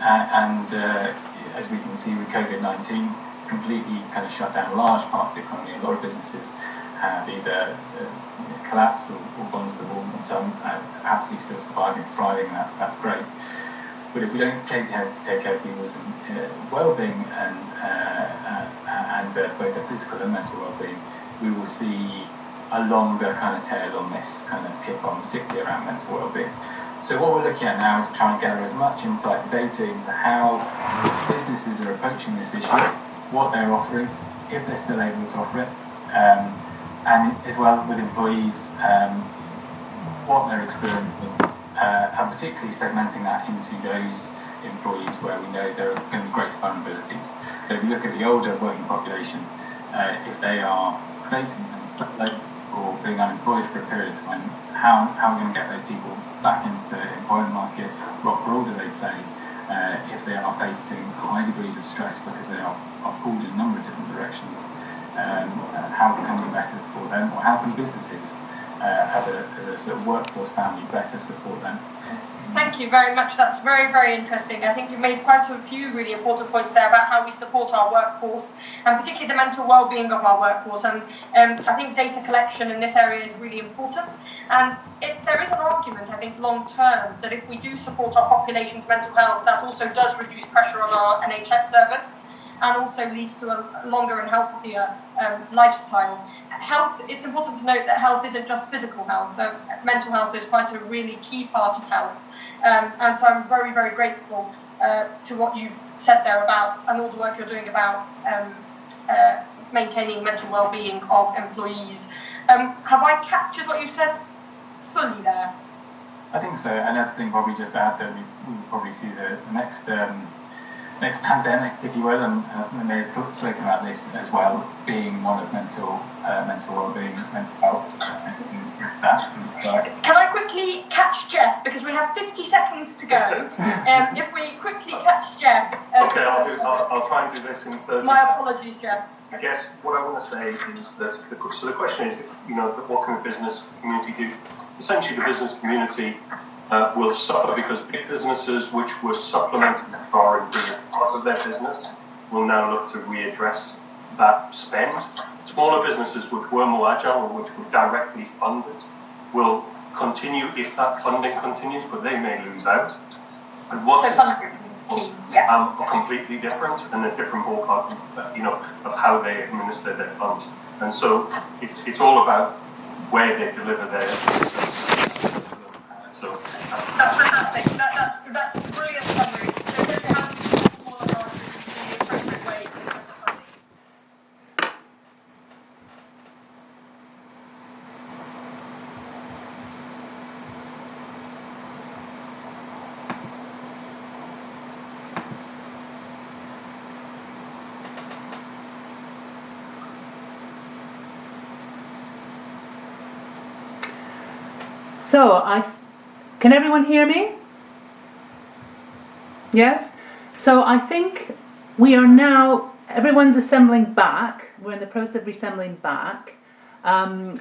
As we can see with COVID-19, it's completely kind of shut down large parts of the economy. A lot of businesses have either collapsed or gone to the wall, and some absolutely still surviving, thriving. That's great. But if we don't take care of people's well-being and both their physical and mental well-being, we will see a longer kind of tail on this kind of kick on, particularly around mental well-being. So what we're looking at now is trying to gather as much insight and data into how businesses are approaching this issue, what they're offering, if they're still able to offer it, and as well with employees, what they're experiencing, and particularly segmenting that into those employees where we know there are going to be greatest vulnerabilities. So if you look at the older working population, if they are facing or being unemployed for a period of time, how are we going to get those people back into the employment market? What role do they play if they are facing high degrees of stress because they are pulled in a number of different directions? How can we better support them, or how can businesses as a sort of workforce family better support them? Thank you very much. That's very, very interesting. I think you've made quite a few really important points there about how we support our workforce, and particularly the mental well-being of our workforce. And I think data collection in this area is really important. And there is an argument, I think, long-term, that if we do support our population's mental health, that also does reduce pressure on our NHS service, and also leads to a longer and healthier lifestyle. Health, it's important to note that health isn't just physical health. Mental health is quite a really key part of health. And so I'm very, very grateful to what you've said there about, and all the work you're doing about maintaining mental well-being of employees. Have I captured what you said fully there? I think so, and I think probably just add that we will probably see the next pandemic, if you will, and they've spoken about this as well, being one of mental well-being, mental health. Can I quickly catch Jeff, because we have 50 seconds to go? If we quickly catch Jeff. Okay, I'll try and do this in 30 seconds. My apologies, Jeff. I guess what I want to say is that so the question is, what can the business community do? Essentially, the business community will suffer because big businesses which were supplemented with R&D as part of their business will now look to readdress that spend. Smaller businesses which were more agile or which were directly funded will continue if that funding continues, but they may lose out. And what's are completely different and a different ballpark, of how they administer their funds. And so it's all about where they deliver their services. So that's fantastic. That's a brilliant summary. So really how to support smaller branches in the appropriate way in terms of funding. So can everyone hear me? Yes? So I think we are now, everyone's assembling back. We're in the process of reassembling back.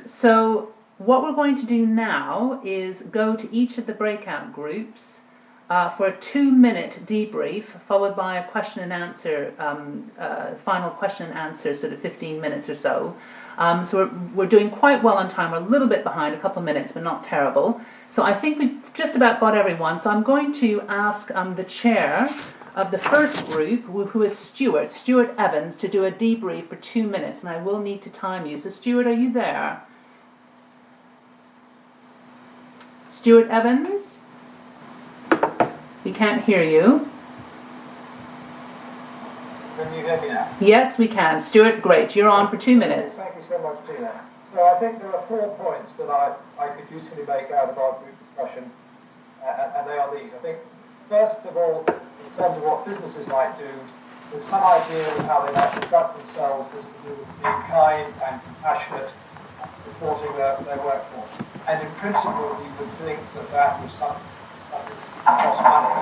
So what we're going to do now is go to each of the breakout groups for a 2-minute debrief, followed by a question and answer, final question and answer, sort of 15 minutes or so. So we're doing quite well on time. We're a little bit behind, a couple of minutes, but not terrible. So I think we've just about got everyone. So I'm going to ask the chair of the first group, who is Stuart Evans, to do a debrief for 2 minutes, and I will need to time you. So Stuart, are you there? Stuart Evans? We can't hear you. Can you hear me now? Yes, we can. Stuart, great. You're on for 2 minutes. Thank you so much, Tina. So I think there are 4 points that I could usefully make out of our group discussion, and they are these. I think, first of all, in terms of what businesses might do, there's some idea of how they might conduct themselves that's to do with being kind and compassionate and supporting their workforce. And in principle, we would think that was something that cost money.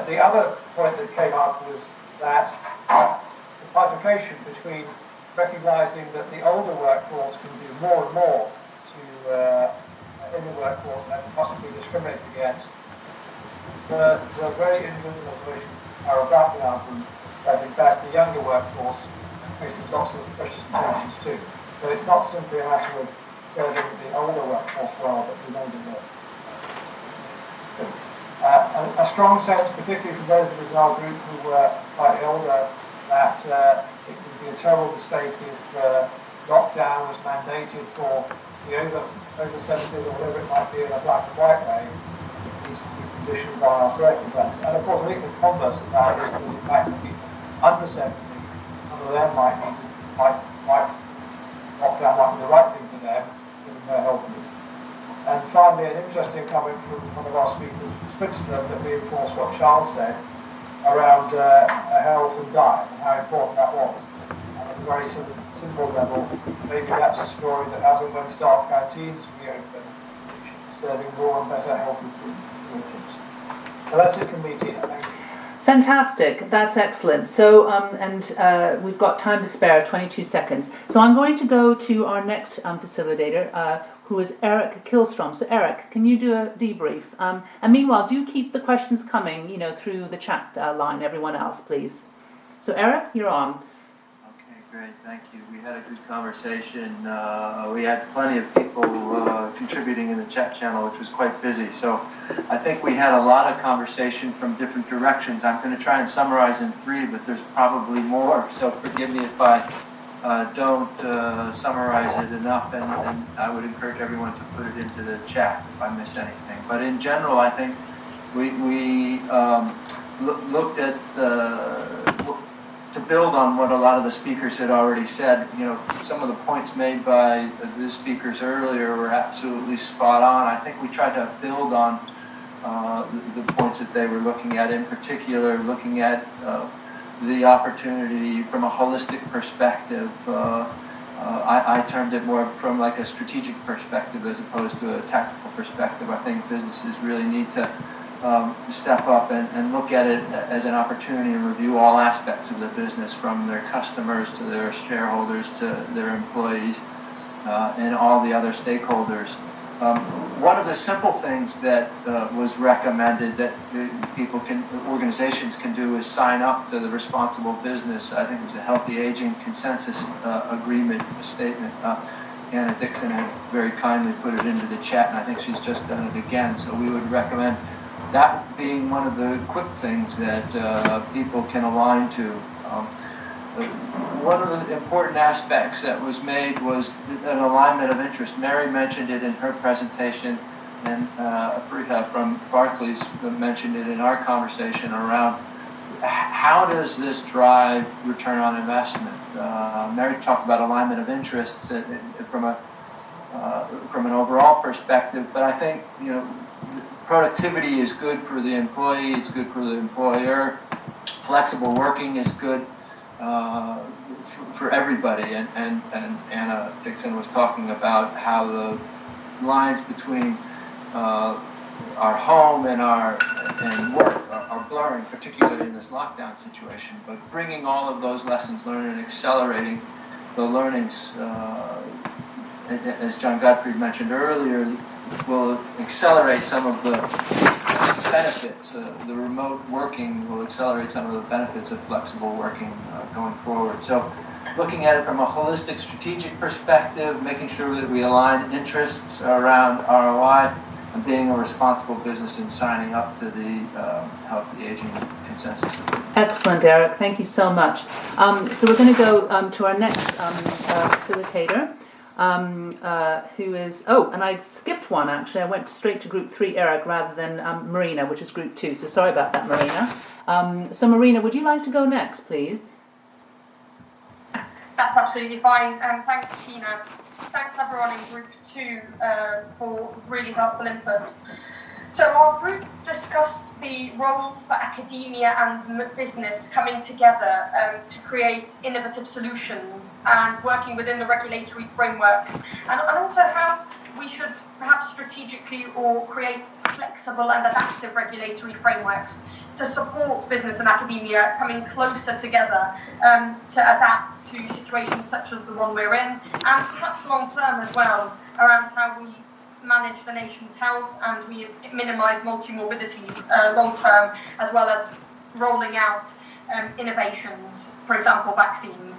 The other point that came up was that the bifurcation between recognising that the older workforce can do more and more in the workforce and possibly discriminate against. The very interesting observation are about the album that in fact the younger workforce faces lots of pressures and tensions too. So it's not simply a matter of serving the older workforce well, but the younger workforce. A strong sense, particularly for those of us in our group who were slightly older, that it would be a terrible mistake if lockdown was mandated for the over 70s or whatever it might be in a black and white way. These conditions on our circumstances. And of course, I think the converse of that is that the fact that people under 70, some of them might lockdown might be the right thing for them, given their health needs. And finally, an interesting comment from one of our speakers, Switzerland, that reinforced what Charles said around health and diet and how important that was. And at a very sort of simple level, maybe that's a story that hasn't when staff canteens reopen, serving more and better healthy food. So that's it from me, Tina. Thank you. Fantastic, that's excellent. So, we've got time to spare, 22 seconds. So I'm going to go to our next facilitator, who is Eric Kilstrom. So Eric, can you do a debrief? And meanwhile, do keep the questions coming, through the chat line, everyone else, please. So Eric, you're on. Okay, great, thank you. We had a good conversation. We had plenty of people contributing in the chat channel, which was quite busy. So I think we had a lot of conversation from different directions. I'm going to try and summarize in 3, but there's probably more. So forgive me if I don't summarize it enough, and I would encourage everyone to put it into the chat if I miss anything. But in general, I think we looked at to build on what a lot of the speakers had already said. Some of the points made by the speakers earlier were absolutely spot on. I think we tried to build on the points that they were looking at, in particular looking at the opportunity from a holistic perspective. I termed it more from like a strategic perspective as opposed to a tactical perspective. I think businesses really need to step up and look at it as an opportunity and review all aspects of the business, from their customers to their shareholders to their employees and all the other stakeholders. One of the simple things that was recommended that organizations can do is sign up to the Responsible Business. I think it was a Healthy Aging Consensus Agreement statement. Anna Dixon had very kindly put it into the chat, and I think she's just done it again. So we would recommend that being one of the quick things that people can align to. One of the important aspects that was made was an alignment of interest. Mary mentioned it in her presentation, and Apriha from Barclays mentioned it in our conversation around how does this drive return on investment. Mary talked about alignment of interests from an overall perspective, but I think productivity is good for the employee, it's good for the employer. Flexible working is good for everybody, and Anna Dixon was talking about how the lines between our home and work are blurring, particularly in this lockdown situation. But bringing all of those lessons learned and accelerating the learnings, as John Gottfried mentioned earlier, will accelerate some of the benefits. The remote working will accelerate some of the benefits of flexible working going forward. So looking at it from a holistic strategic perspective, making sure that we align interests around ROI, and being a responsible business in signing up to the Healthy Aging Consensus. Excellent, Eric. Thank you so much. So we're going to go to our next facilitator, who is, and I skipped one actually. I went straight to Group 3, Eric, rather than Marina, which is Group 2. So sorry about that, Marina. So Marina, would you like to go next, please? That's absolutely fine. Thanks, Tina. Thanks everyone in Group 2 for really helpful input. So our group discussed the role for academia and business coming together to create innovative solutions and working within the regulatory frameworks, and also how we should perhaps strategically or create flexible and adaptive regulatory frameworks to support business and academia coming closer together to adapt to situations such as the one we're in, and perhaps long term as well, around how we manage the nation's health and we minimise multi-morbidities long term, as well as rolling out innovations, for example vaccines.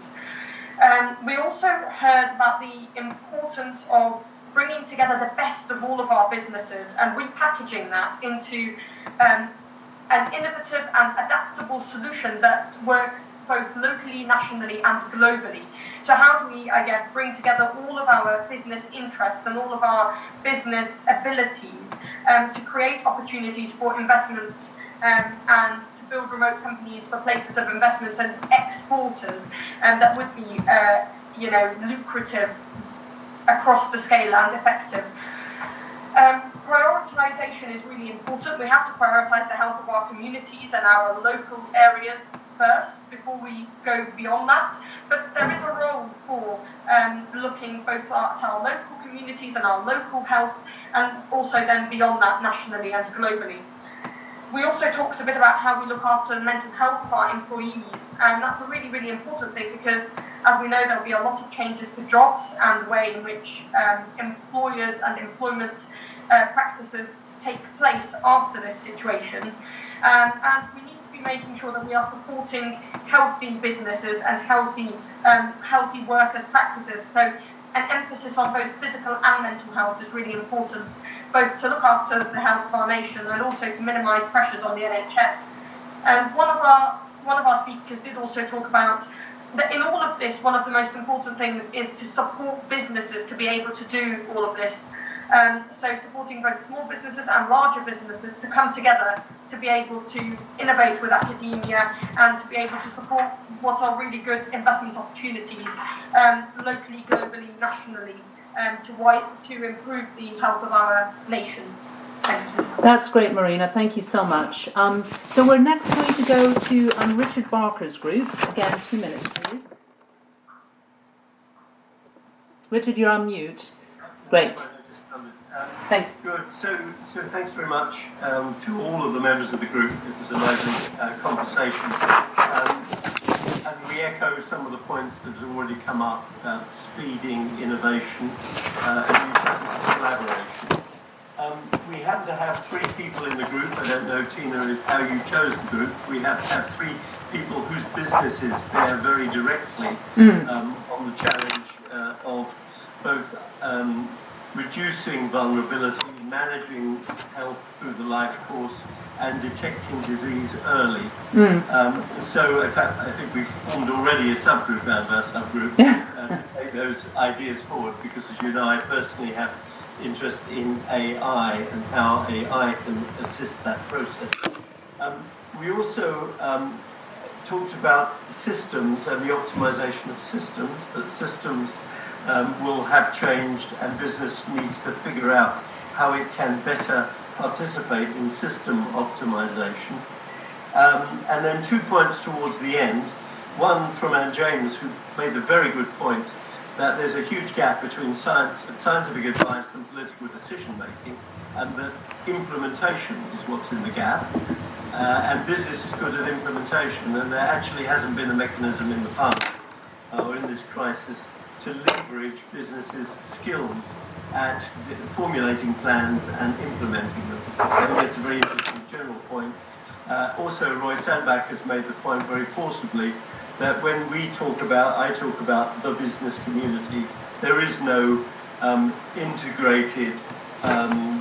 We also heard about the importance of bringing together the best of all of our businesses and repackaging that into an innovative and adaptable solution that works both locally, nationally and globally. So how do we, I guess, bring together all of our business interests and all of our business abilities to create opportunities for investment and to build remote companies for places of investment and exporters that would be, lucrative across the scale and effective. Prioritisation is really important. We have to prioritise the health of our communities and our local areas first before we go beyond that. But there is a role for looking both at our local communities and our local health, and also then beyond that nationally and globally. We also talked a bit about how we look after the mental health of our employees, and that's a really, really important thing because, as we know, there'll be a lot of changes to jobs and the way in which employers and employment practices take place after this situation. And we need to be making sure that we are supporting healthy businesses and healthy workers' practices. So an emphasis on both physical and mental health is really important, both to look after the health of our nation and also to minimise pressures on the NHS. And one of our speakers did also talk about that in all of this, one of the most important things is to support businesses to be able to do all of this. So supporting both small businesses and larger businesses to come together to be able to innovate with academia and to be able to support what are really good investment opportunities locally, globally, nationally, to improve the health of our nation. Thank you. That's great, Marina. Thank you so much. So we're next going to go to Richard Barker's group. Again, 2 minutes, please. Richard, you're on mute. Great. Thanks. Good. So thanks very much to all of the members of the group. It was a lively conversation. And we echo some of the points that have already come up about speeding innovation and collaboration. We happen to have 3 people in the group. I don't know, Tina, how you chose the group. We have to have 3 people whose businesses bear very directly on the challenge of both reducing vulnerability, managing health through the life course, and detecting disease early. So, in fact, I think we've formed already a subgroup out of our subgroup to take those ideas forward, because, as you know, I personally have interest in AI and how AI can assist that process. We also talked about systems and the optimization of systems, that systems will have changed and business needs to figure out how it can better participate in system optimization. And then 2 points towards the end. One from Anne James, who made a very good point that there's a huge gap between scientific advice and political decision making, and that implementation is what's in the gap. And business is good at implementation, and there actually hasn't been a mechanism in the past or in this crisis to leverage businesses' skills at formulating plans and implementing them. I think that's a very interesting general point. Also, Roy Sandbach has made the point very forcibly that when I talk about the business community, there is no integrated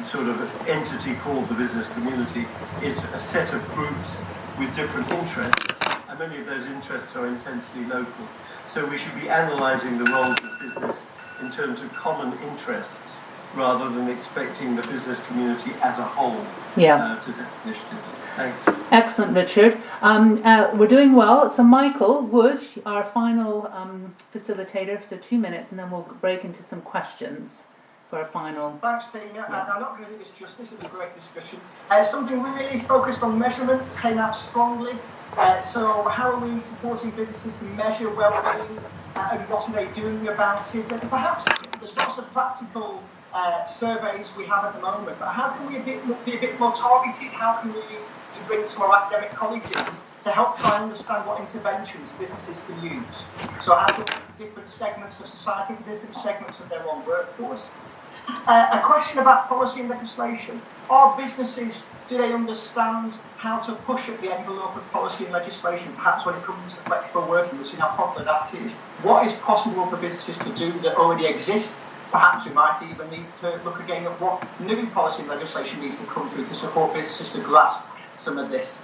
sort of entity called the business community. It's a set of groups with different interests, and many of those interests are intensely local. So we should be analysing the roles of business in terms of common interests, rather than expecting the business community as a whole to take initiatives. Thanks. Excellent, Richard. We're doing well. So Michael Wood, our final facilitator, so 2 minutes, and then we'll break into some questions for our final. Thanks, Tina. I'm not going to do this justice. It was a great discussion. Something really focused on measurements came out strongly. So how are we supporting businesses to measure well-being and what are they doing about it? And perhaps there's lots of practical surveys we have at the moment, but how can we be a bit more targeted? How can we bring some of our academic colleagues to help try and understand what interventions businesses can use? So how can different segments of society, different segments of their own workforce? A question about policy and legislation. Are businesses, do they understand how to push at the envelope of policy and legislation, perhaps when it comes to flexible working? We've seen how popular that is. What is possible for businesses to do that already exists? Perhaps we might even need to look again at what new policy and legislation needs to come through to support businesses to grasp some of this.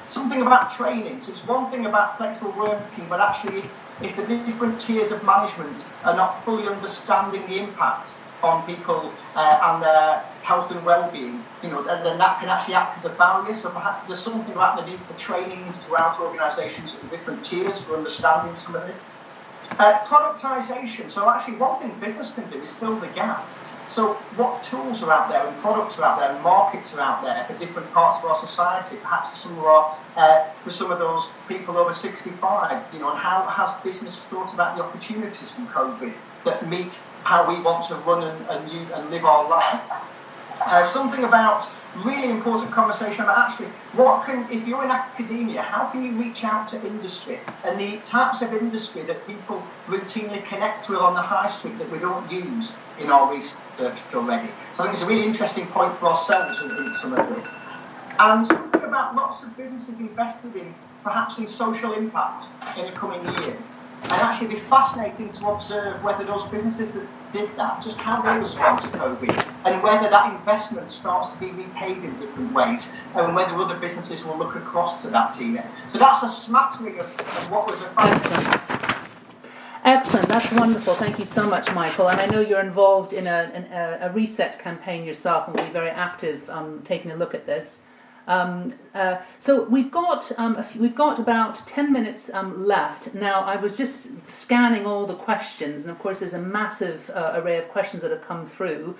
Something about training. So it's one thing about flexible working, but actually if the different tiers of management are not fully understanding the impact on people and their health and well-being, then that can actually act as a barrier. So perhaps there's something about the need for training throughout organisations at the different tiers for understanding some of this. Productisation. So actually one thing business can do is fill the gap. So what tools are out there and products are out there and markets are out there for different parts of our society? Perhaps for some of those people over 65, and how has business thought about the opportunities from COVID that meet how we want to run and live our life? Something about really important conversation about actually if you're in academia, how can you reach out to industry and the types of industry that people routinely connect with on the high street that we don't use in our research already. So I think it's a really interesting point for ourselves in some of this. And something about lots of businesses invested in perhaps in social impact in the coming years. And actually it'd be fascinating to observe whether those businesses that did that, just how they respond to COVID, and whether that investment starts to be repaid in different ways, and whether other businesses will look across to that, Tina. So that's a smattering of what was a fascinating. Excellent, that's wonderful. Thank you so much, Michael. And I know you're involved in a reset campaign yourself, and will be very active taking a look at this. So we've got about 10 minutes left. Now, I was just scanning all the questions, and of course there's a massive array of questions that have come through.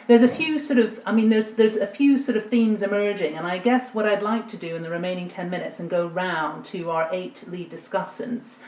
There's a few there's a few sort of themes emerging, and I guess what I'd like to do in the remaining 10 minutes and go round to our 8 lead discussants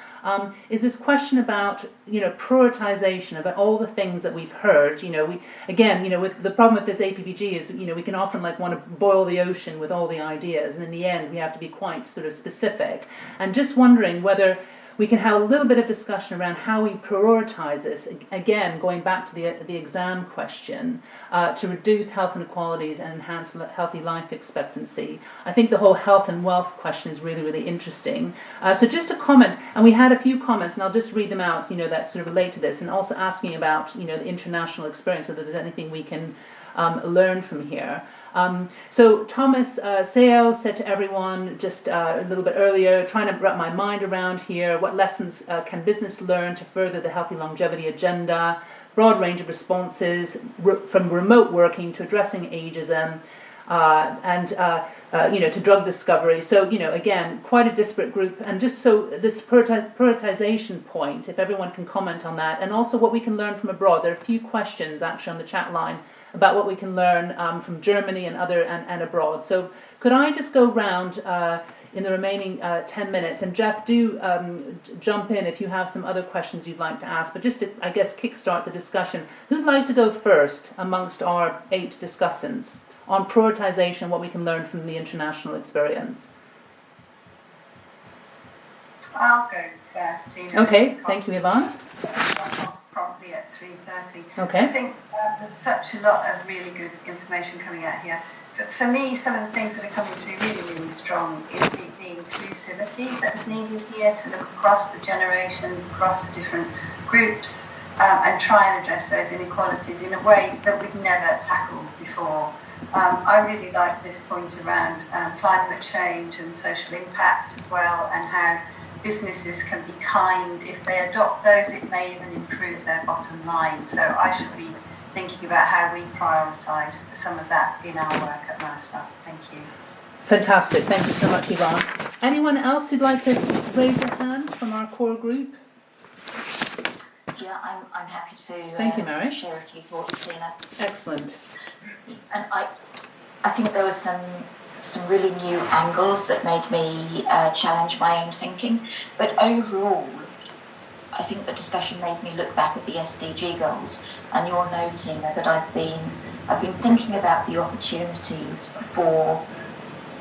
is this question about prioritization of all the things that we've heard. With the problem with this APPG is we can often want to boil the ocean with all the ideas, and in the end we have to be quite sort of specific. And just wondering whether we can have a little bit of discussion around how we prioritize this, again, going back to the exam question, to reduce health inequalities and enhance healthy life expectancy. I think the whole health and wealth question is really, really interesting. So just a comment, and we had a few comments, and I'll just read them out, that sort of relate to this, and also asking about, the international experience, whether there's anything we can learn from here. So Thomas Seo said to everyone just a little bit earlier, trying to wrap my mind around here, what lessons can business learn to further the healthy longevity agenda, broad range of responses from remote working to addressing ageism, and to drug discovery. So, again, quite a disparate group. And just so this prioritization point, if everyone can comment on that, and also what we can learn from abroad. There are a few questions actually on the chat line about what we can learn from Germany and abroad. So could I just go round in the remaining 10 minutes, and Jeff, do jump in if you have some other questions you'd like to ask, but just to, I guess, kickstart the discussion. Who'd like to go first amongst our 8 discussants on prioritization, what we can learn from the international experience? I'll go first, Tina. Okay, thank you, Yvonne. not be at 3:30. Okay. I think there's such a lot of really good information coming out here. For me, some of the things that are coming through really, really strong is the inclusivity that's needed here to look across the generations, across the different groups, and try and address those inequalities in a way that we've never tackled before. I really like this point around climate change and social impact as well, and how businesses can be kind. If they adopt those, it may even improve their bottom line. So I should be thinking about how we prioritise some of that in our work at Mercer. Thank you. Fantastic. Thank you so much, Yvonne. Anyone else who'd like to raise their hand from our core group? Yeah, I'm happy to Thank you, Mary. share a few thoughts, Tina. Excellent. And I think there were some really new angles that made me challenge my own thinking. But overall, I think the discussion made me look back at the SDG goals, and you'll know, Tina, that I've been thinking about the opportunities for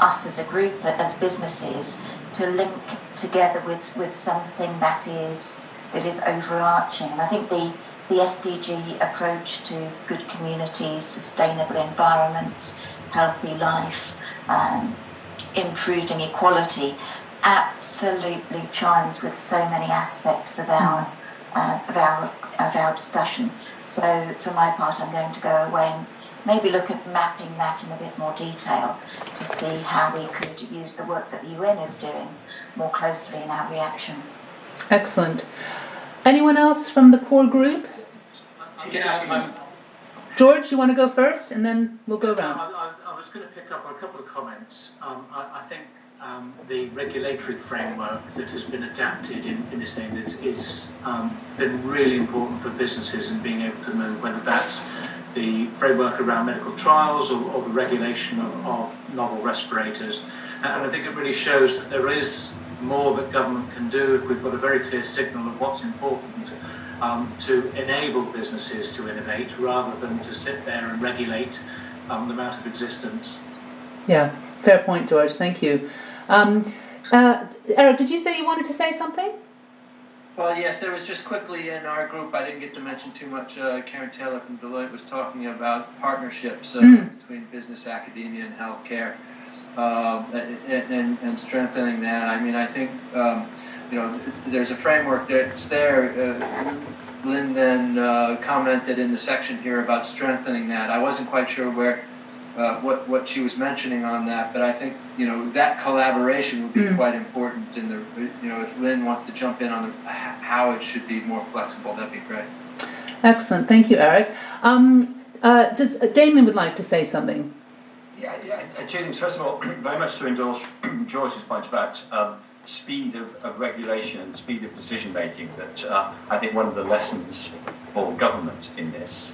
us as a group, as businesses, to link together with something that is overarching. And I think the SDG approach to good communities, sustainable environments, healthy life, improving equality, absolutely chimes with so many aspects of our discussion. So for my part, I'm going to go away and maybe look at mapping that in a bit more detail to see how we could use the work that the UN is doing more closely in our reaction. Excellent. Anyone else from the core group? George, you want to go first, and then we'll go round. I was going to pick up on a couple of comments. I think the regulatory framework that has been adapted in this thing is been really important for businesses in being able to move, whether that's the framework around medical trials or the regulation of novel respirators. And I think it really shows that there is more that government can do if we've got a very clear signal of what's important to enable businesses to innovate rather than to sit there and regulate them out of existence. Yeah, fair point, George. Thank you. Eric, did you say you wanted to say something? Well, yes, there was just quickly in our group, I didn't get to mention too much, Karen Taylor from Deloitte was talking about partnerships between business, academia, and healthcare, and strengthening that. I mean, I think, there's a framework that's there. Lynn then commented in the section here about strengthening that. I wasn't quite sure where what she was mentioning on that, but I think that collaboration would be quite important. In the if Lynn wants to jump in on how it should be more flexible, that'd be great. Excellent, thank you, Eric. Does Damien would like to say something? Yeah. Two things. First of all, very much to endorse Joyce's point about speed of regulation and speed of decision making. That I think one of the lessons for government in this,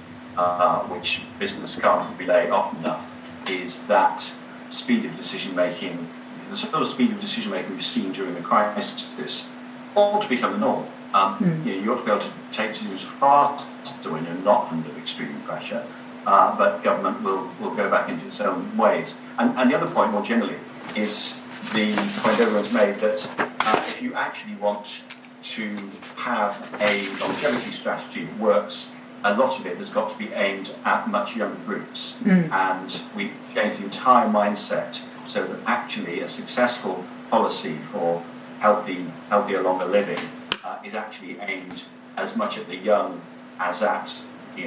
which business can't relay often enough, is that speed of decision making, the sort of speed of decision making we've seen during the crisis, ought to become the norm. You ought to be able to take decisions faster when you're not under extreme pressure, but government will go back into its own ways. And the other point, more generally, is the point everyone's made that if you actually want to have a longevity strategy that works, a lot of it has got to be aimed at much younger groups. And we changed the entire mindset so that actually a successful policy for healthier, longer living is actually aimed as much at the young as at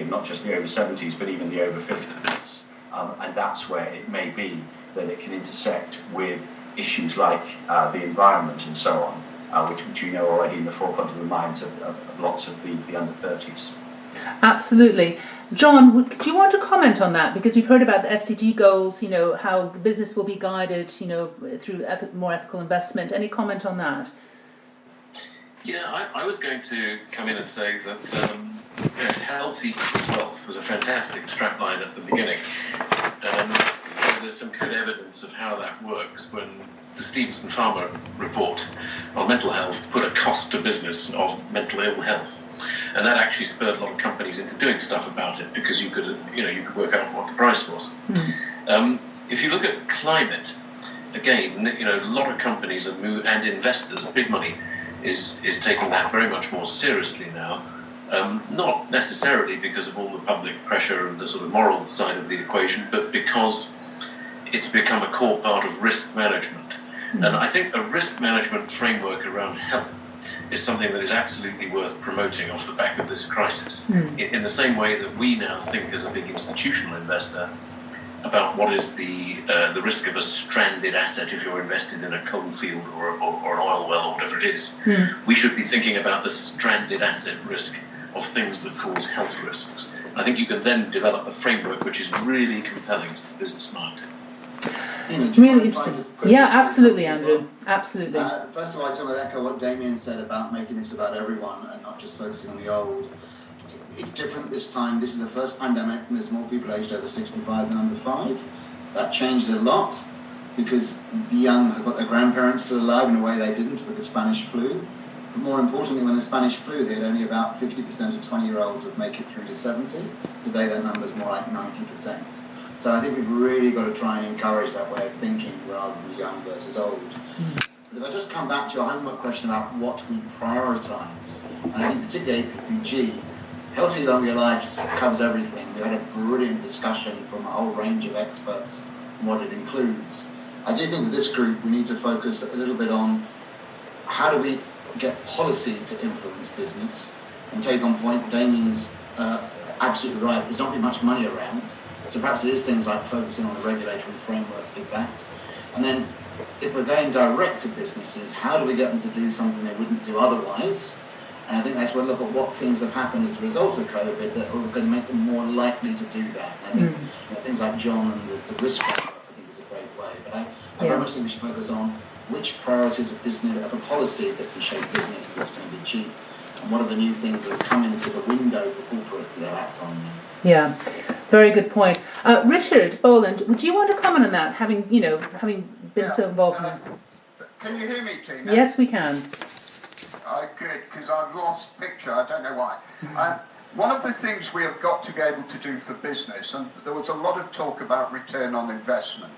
not just the over 70s, but even the over 50s. And that's where it may be that it can intersect with issues like the environment and so on, which we know already in the forefront of the minds of lots of the under 30s. Absolutely. John, do you want to comment on that? Because we've heard about the SDG goals, how the business will be guided, through more ethical investment. Any comment on that? Yeah, I was going to come in and say that health equals wealth was a fantastic strapline at the beginning. There's some good evidence of how that works when the Stevenson Pharma report on mental health put a cost to business of mental ill health. And that actually spurred a lot of companies into doing stuff about it because you could work out what the price was. If you look at climate, again, a lot of companies and investors, big money, is taking that very much more seriously now. not necessarily because of all the public pressure and the sort of moral side of the equation, but because it's become a core part of risk management. And I think a risk management framework around health is something that is absolutely worth promoting off the back of this crisis. In the same way that we now think as a big institutional investor about what is the risk of a stranded asset if you're invested in a coal field or an oil well or whatever it is, we should be thinking about the stranded asset risk of things that cause health risks. I think you can then develop a framework which is really compelling to the business mind. Really interesting. Yeah, absolutely, Andrew. Absolutely. First of all, I just want to echo what Damien said about making this about everyone and not just focusing on the old. It's different this time. This is the first pandemic and there's more people aged over 65 than under 5. That changed a lot because the young have got their grandparents still alive in a way they didn't with the Spanish flu. But more importantly, when the Spanish flu hit, only about 50% of 20-year-olds would make it through to 70. Today, that number's more like 90%. So I think we've really got to try and encourage that way of thinking rather than young versus old. But if I just come back to your homework question about what we prioritise, and I think particularly APPG, Healthy Longer Lives covers everything. We had a brilliant discussion from a whole range of experts on what it includes. I do think with this group we need to focus a little bit on how do we get policy to influence business, and take on point Damien's absolutely right, there's not been much money around. So perhaps it is things like focusing on the regulatory framework, is that. And then if we're going direct to businesses, how do we get them to do something they wouldn't do otherwise? And I think that's where we look at what things have happened as a result of COVID that are going to make them more likely to do that. And I think things like John and the risk framework, I think, is a great way. But I very much think we should focus on which priorities of business, of a policy that can shape business that's going to be cheap, and what are the new things that have come into the window for corporates that they'll act on now. Yeah, very good point. Richard Boland, would you want to comment on that, having been so involved in... Can you hear me, Tina? Yes, we can. Good, because I've lost picture, I don't know why. One of the things we have got to be able to do for business, and there was a lot of talk about return on investment,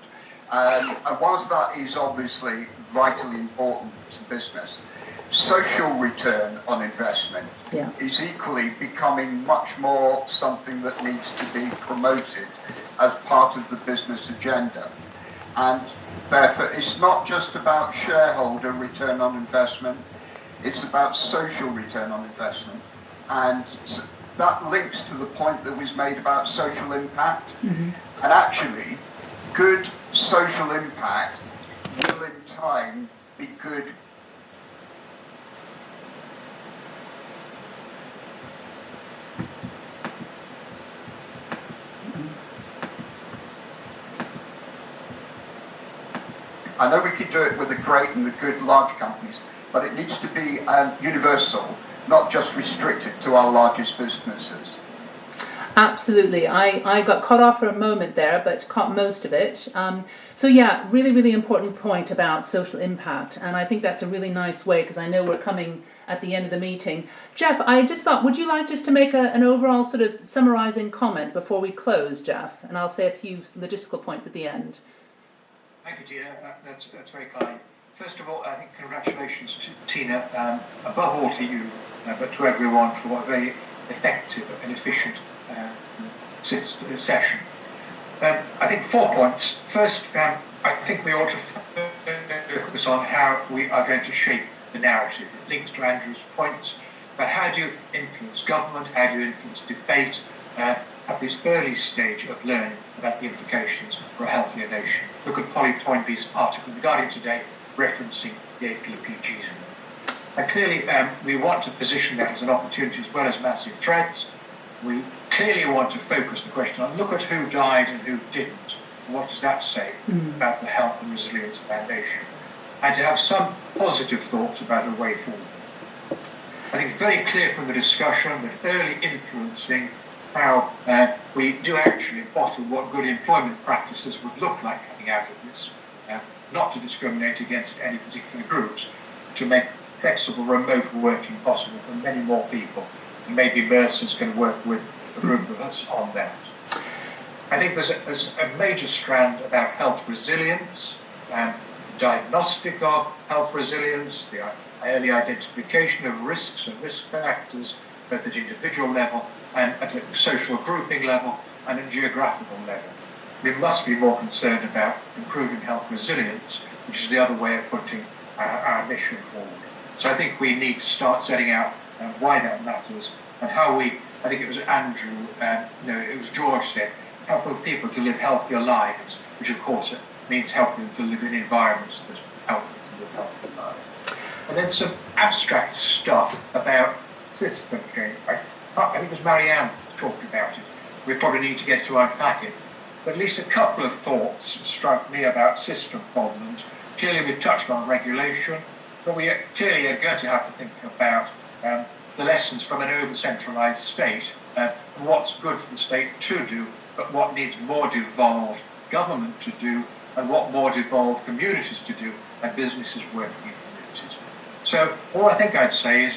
and whilst that is obviously vitally important to business, social return on investment is equally becoming much more something that needs to be promoted as part of the business agenda. And therefore, it's not just about shareholder return on investment, it's about social return on investment. And that links to the point that was made about social impact. And actually, good social impact will in time be good . I know we could do it with the great and the good large companies, but it needs to be universal, not just restricted to our largest businesses. Absolutely. I got cut off for a moment there, but caught most of it. So yeah, really, really important point about social impact. And I think that's a really nice way, because I know we're coming at the end of the meeting. Jeff, I just thought, would you like just to make an overall sort of summarising comment before we close, Jeff? And I'll say a few logistical points at the end. Thank you, Tina. That's very kind. First of all, I think congratulations to Tina, above all to you, but to everyone for a very effective and efficient session. I think 4 points. First, I think we ought to focus on how we are going to shape the narrative. It links to Andrew's points, but how do you influence government, how do you influence debate at this early stage of learning about the implications for a healthier nation. Look at Polly Toynbee's article in The Guardian today referencing the APPGs. And clearly we want to position that as an opportunity as well as massive threats. We clearly want to focus the question on look at who died and who didn't. And what does that say about the health and resilience of our nation? And to have some positive thoughts about a way forward. I think it's very clear from the discussion that early influencing how we do actually bottle what good employment practices would look like coming out of this, not to discriminate against any particular groups, to make flexible remote working possible for many more people. And maybe Mercer's going to work with a group of us on that. I think there's a major strand about health resilience, diagnostic of health resilience, the early identification of risks and risk factors, both at individual level and at a social grouping level and at geographical level. We must be more concerned about improving health resilience, which is the other way of putting our mission forward. So I think we need to start setting out why that matters and how we, I think it was Andrew, it was George said, helping people to live healthier lives, which of course means helping them to live in environments that help them to live healthier lives. And then some abstract stuff about system change. I think it was Marianne talked about it. We probably need to get to unpack it. But at least a couple of thoughts struck me about system problems. Clearly we've touched on regulation, but we clearly are going to have to think about the lessons from an over-centralised state, what's good for the state to do, but what needs more devolved government to do, and what more devolved communities to do, and businesses working in communities. So all I think I'd say is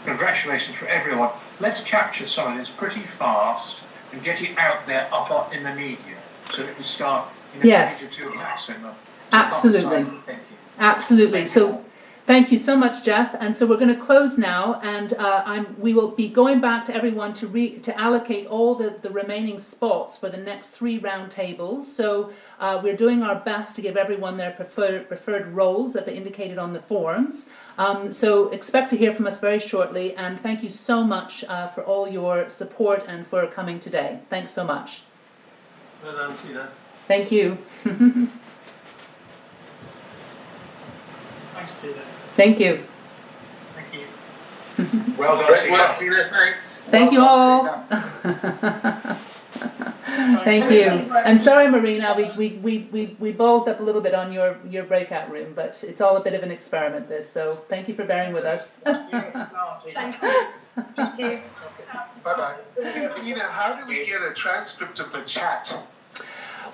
congratulations for everyone. Let's capture some of this pretty fast and get it out there up in the media so that we start Yes. to a maximum. Absolutely. Absolutely. So thank you so much, Jeff. And so we're going to close now, and we will be going back to everyone to allocate all the remaining spots for the next 3 roundtables. So we're doing our best to give everyone their preferred roles that they indicated on the forms. So expect to hear from us very shortly, and thank you so much for all your support and for coming today. Thanks so much. Well done, Tina. Thank you. Thanks, Tina. Thank you. Thank you. Well done, Great work, Tina. Thanks. Thank you all. Thank you. And sorry, Marina, we ballsed up a little bit on your breakout room, but it's all a bit of an experiment, this. So thank you for bearing with us. Thank you. Thank you. Bye-bye. Tina, how do we get a transcript of the chat?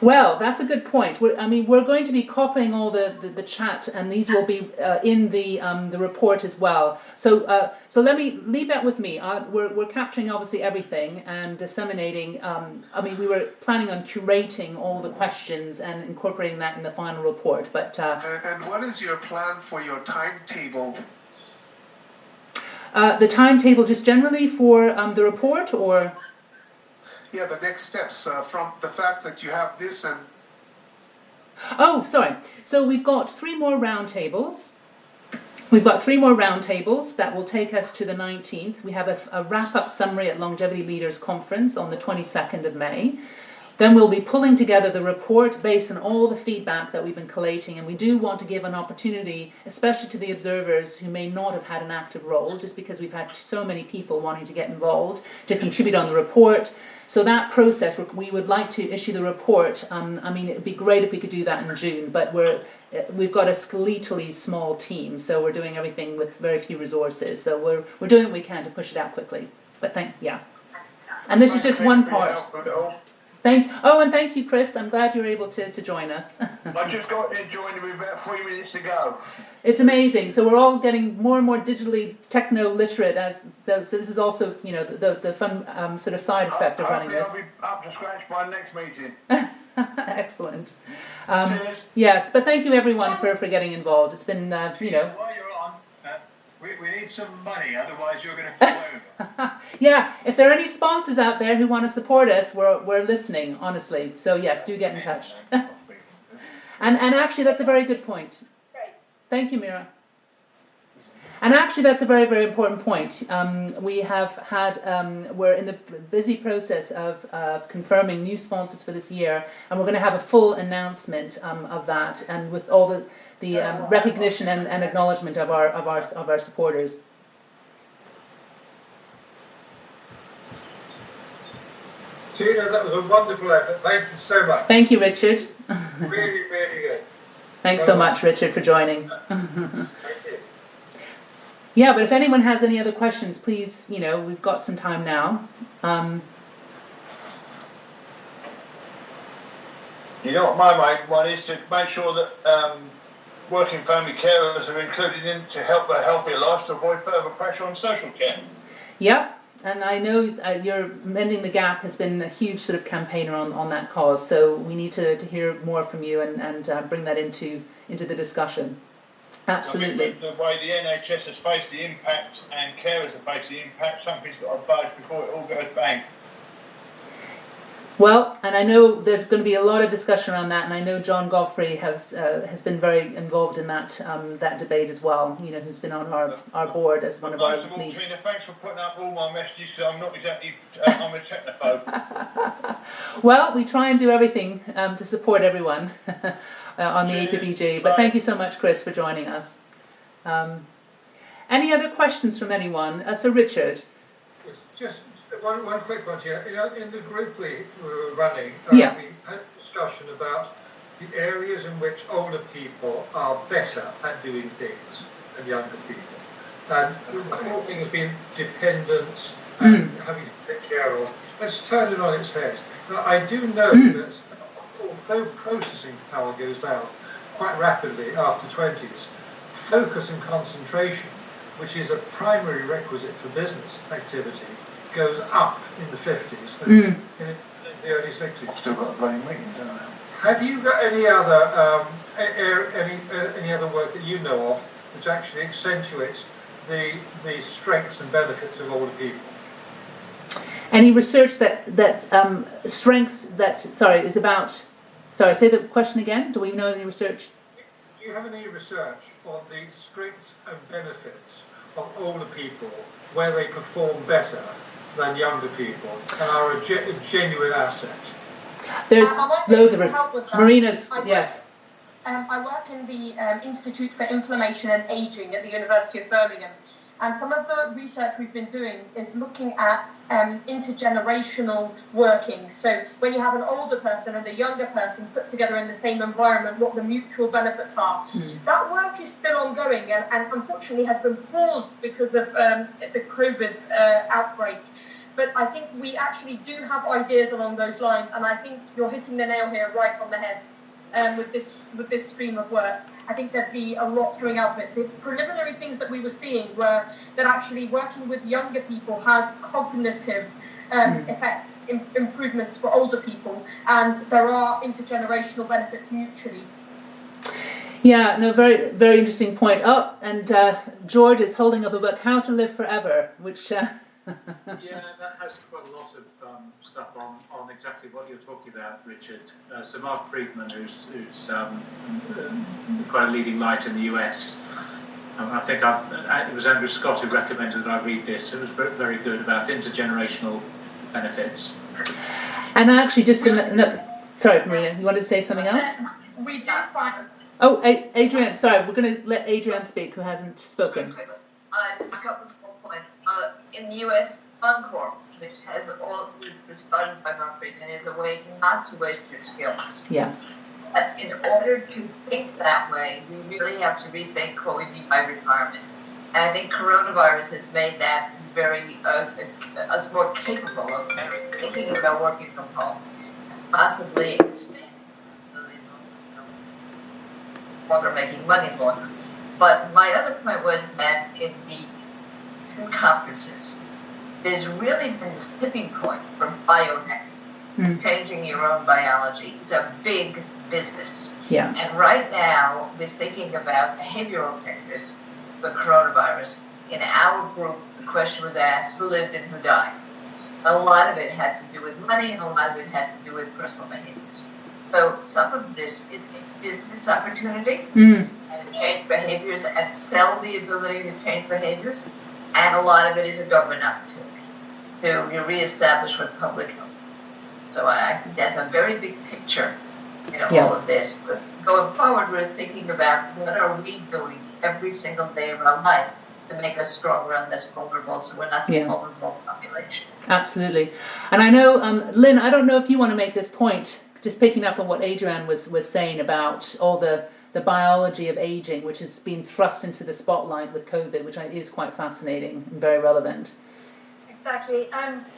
Well, that's a good point. We're going to be copying all the chat, and these will be in the report as well. So let me leave that with me. We're capturing obviously everything and disseminating. We were planning on curating all the questions and incorporating that in the final report. But and what is your plan for your timetable? The timetable, just generally for the report, or. Yeah, the next steps from the fact that you have this and... Oh, sorry. So we've got 3 more roundtables. We've got 3 more roundtables that will take us to the 19th. We have a wrap-up summary at Longevity Leaders Conference on the 22nd of May. Then we'll be pulling together the report based on all the feedback that we've been collating, and we do want to give an opportunity, especially to the observers who may not have had an active role, just because we've had so many people wanting to get involved, to contribute on the report. So that process, we would like to issue the report. It would be great if we could do that in June, but we've got a skeletally small team, so we're doing everything with very few resources. So we're doing what we can to push it out quickly. But and this is just one part. And thank you, Chris. I'm glad you were able to join us. I just got in joined with about 3 minutes to go. It's amazing. So we're all getting more and more digitally techno-literate, so this is also, the fun sort of side effect of running this. I'll be up to scratch by next meeting. Excellent. Yes, but thank you everyone for getting involved. It's been, While you're on, we need some money, otherwise you're going to fall over. Yeah, if there are any sponsors out there who want to support us, we're listening, honestly. So yes, do get in touch. And actually, that's a very good point. Thank you, Mira. And actually, that's a very, very important point. We have had, we're in the busy process of confirming new sponsors for this year, and we're going to have a full announcement of that, and with all the recognition and acknowledgement of our supporters. Tina, that was a wonderful effort. Thank you so much. Thank you, Richard. Really, really good. Thanks so much, Richard, for joining. Thank you. Yeah, but if anyone has any other questions, please, we've got some time now. You know what my main one is? To make sure that working family carers are included in to help a healthier life to avoid further pressure on social care. Yep. And I know your Mending the Gap has been a huge sort of campaigner on that cause, so we need to hear more from you and bring that into the discussion. Absolutely. The way the NHS has faced the impact and carers have faced the impact, something's got to budge before it all goes bang. Well, and I know there's going to be a lot of discussion on that, and I know John Godfrey has been very involved in that that debate as well. You know, who's been on our board as one of our Most of all, lead. Tina, thanks for putting up all my messages. So I'm not exactly I'm a technophobe. Well, we try and do everything to support everyone on the APPG. But thank you so much, Chris, for joining us. Any other questions from anyone? So, Richard. Just one quick one here. In the group we were running, Yeah. we had a discussion about the areas in which older people are better at doing things than younger people. And the whole thing has been dependence and having to take care of. Let's turn it on its head. Now, I do know that although processing power goes down quite rapidly after 20s, focus and concentration, which is a primary requisite for business activity, goes up in the 50s and in the early 60s. Still got a bloody meeting, don't I? Have you got any other any other work that you know of which actually accentuates the strengths and benefits of older people? Any research that strengths that is about? Sorry, say the question again. Do we know any research? Do you have any research on the strengths and benefits of older people, where they perform better than younger people and are a genuine asset? There's loads of Marina's. Yes. I work in the Institute for Inflammation and Aging at the University of Birmingham, and some of the research we've been doing is looking at intergenerational working. So when you have an older person and a younger person put together in the same environment, what the mutual benefits are. That work is still ongoing and unfortunately has been paused because of the COVID outbreak. But I think we actually do have ideas along those lines, and I think you're hitting the nail here right on the head with this stream of work. I think there'd be a lot coming out of it. The preliminary things that we were seeing were that actually working with younger people has cognitive effects, improvements for older people, and there are intergenerational benefits mutually. Yeah, no, very, very interesting point. Oh, and George is holding up a book, How to Live Forever, which... Yeah, that has quite a lot of stuff on exactly what you're talking about, Richard. So Mark Friedman, who's quite a leading light in the US, I think it was Andrew Scott who recommended that I read this. It was very good about intergenerational benefits. And actually, just sorry, Marina, you wanted to say something else? We do find... Oh, Adrienne, sorry, we're going to let Adrienne speak, who hasn't spoken. Just a couple of small points. In the US, Encore, which was started by Mark Friedman, is a way not to waste your skills. Yeah. But in order to think that way, we really have to rethink what we mean by retirement. And I think coronavirus has made that very us more capable of thinking about working from home, possibly expanding possibilities of longer making money longer. But my other point was that in the conferences, there's really been this tipping point from biohacking, changing your own biology. It's a big business. Yeah. And right now, we're thinking about behavioral changes, the coronavirus. In our group, the question was asked, who lived and who died? A lot of it had to do with money, and a lot of it had to do with personal behaviors. So some of this is a business opportunity, and change behaviors, and sell the ability to change behaviors. And a lot of it is a government opportunity to reestablish what public health. So I think that's a very big picture in all of this. But going forward, we're thinking about what are we doing every single day of our life to make us stronger and less vulnerable, so we're not the vulnerable population. Absolutely. And I know, Lynn, I don't know if you want to make this point, just picking up on what Adrienne was saying about all the biology of aging, which has been thrust into the spotlight with COVID, which is quite fascinating and very relevant. Exactly.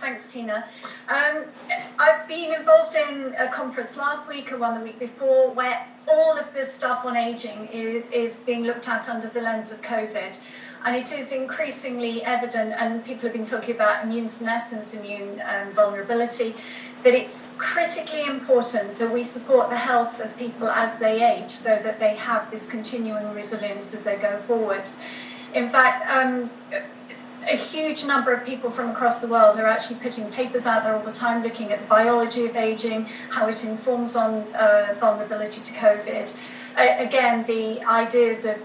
Thanks, Tina. I've been involved in a conference last week and one the week before where all of this stuff on aging is being looked at under the lens of COVID. And it is increasingly evident, and people have been talking about immune senescence, immune vulnerability, that it's critically important that we support the health of people as they age so that they have this continuing resilience as they go forwards. In fact, a huge number of people from across the world are actually putting papers out there all the time looking at the biology of aging, how it informs on vulnerability to COVID. Again, the ideas of,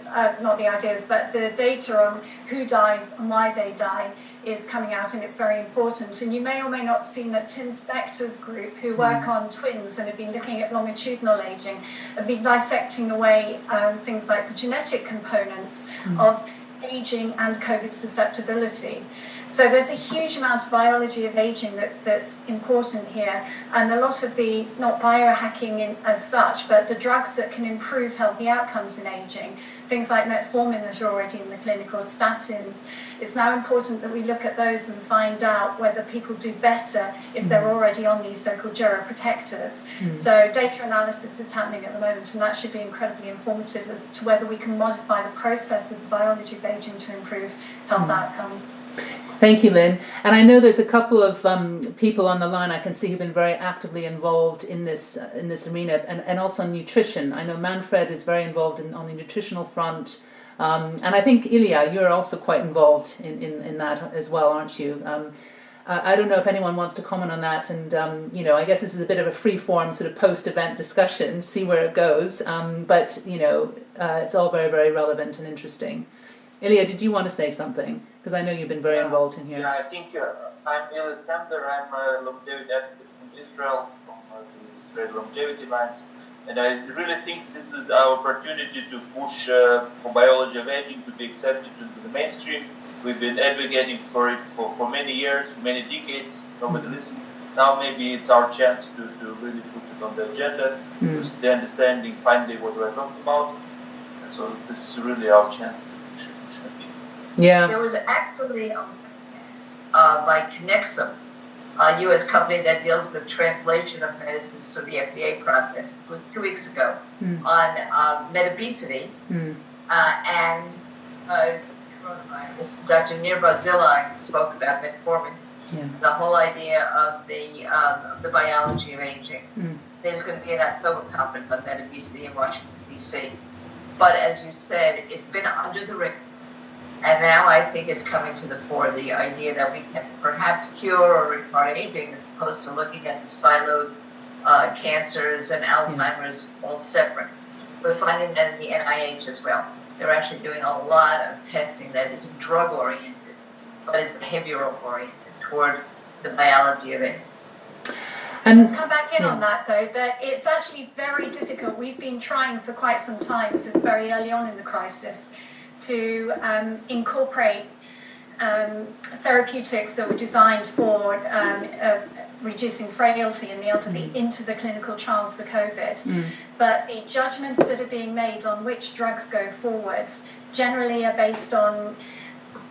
not the ideas, but the data on who dies and why they die is coming out, and it's very important. And you may or may not have seen that Tim Spector's group, who work on twins and have been looking at longitudinal aging, have been dissecting away things like the genetic components of aging and COVID susceptibility. So there's a huge amount of biology of aging that's important here, and a lot of the, not biohacking as such, but the drugs that can improve healthy outcomes in aging, things like metformin that are already in the clinic, or statins. It's now important that we look at those and find out whether people do better if they're already on these so-called geroprotectors. So data analysis is happening at the moment, and that should be incredibly informative as to whether we can modify the process of the biology of aging to improve health outcomes. Thank you, Lynn. And I know there's a couple of people on the line I can see who've been very actively involved in this arena, and also in nutrition. I know Manfred is very involved on the nutritional front, and I think Ilya, you're also quite involved in that as well, aren't you? I don't know if anyone wants to comment on that, and I guess this is a bit of a free-form sort of post-event discussion, see where it goes. But it's all very, very relevant and interesting. Ilya, did you want to say something? Because I know you've been very involved in here. Yeah, I think I'm Ilya Stender. I'm a longevity advocate from Israel, from the Israel Longevity Alliance. And I really think this is our opportunity to push for biology of aging to be accepted into the mainstream. We've been advocating for it for many years, many decades. Nobody listened. Now maybe it's our chance to really put it on the agenda, to the understanding finally what we're talking about. And so this is really our chance. Yeah. There was actually by Connexum, a U.S. company that deals with translation of medicines through the FDA process, 2 weeks ago on medobesity and coronavirus. Dr. Nir Barzilai spoke about metformin, the whole idea of the biology of aging. There's going to be an October conference on medobesity in Washington, D.C. But as you said, it's been under the radar. And now I think it's coming to the fore, the idea that we can perhaps cure or retard aging as opposed to looking at the siloed cancers and Alzheimer's all separate. We're finding that in the NIH as well. They're actually doing a lot of testing that is drug-oriented, but is behavioral-oriented toward the biology of it. And let's come back in on that, though, that it's actually very difficult. We've been trying for quite some time, since very early on in the crisis, to incorporate therapeutics that were designed for reducing frailty in the elderly into the clinical trials for COVID. But the judgments that are being made on which drugs go forwards generally are based on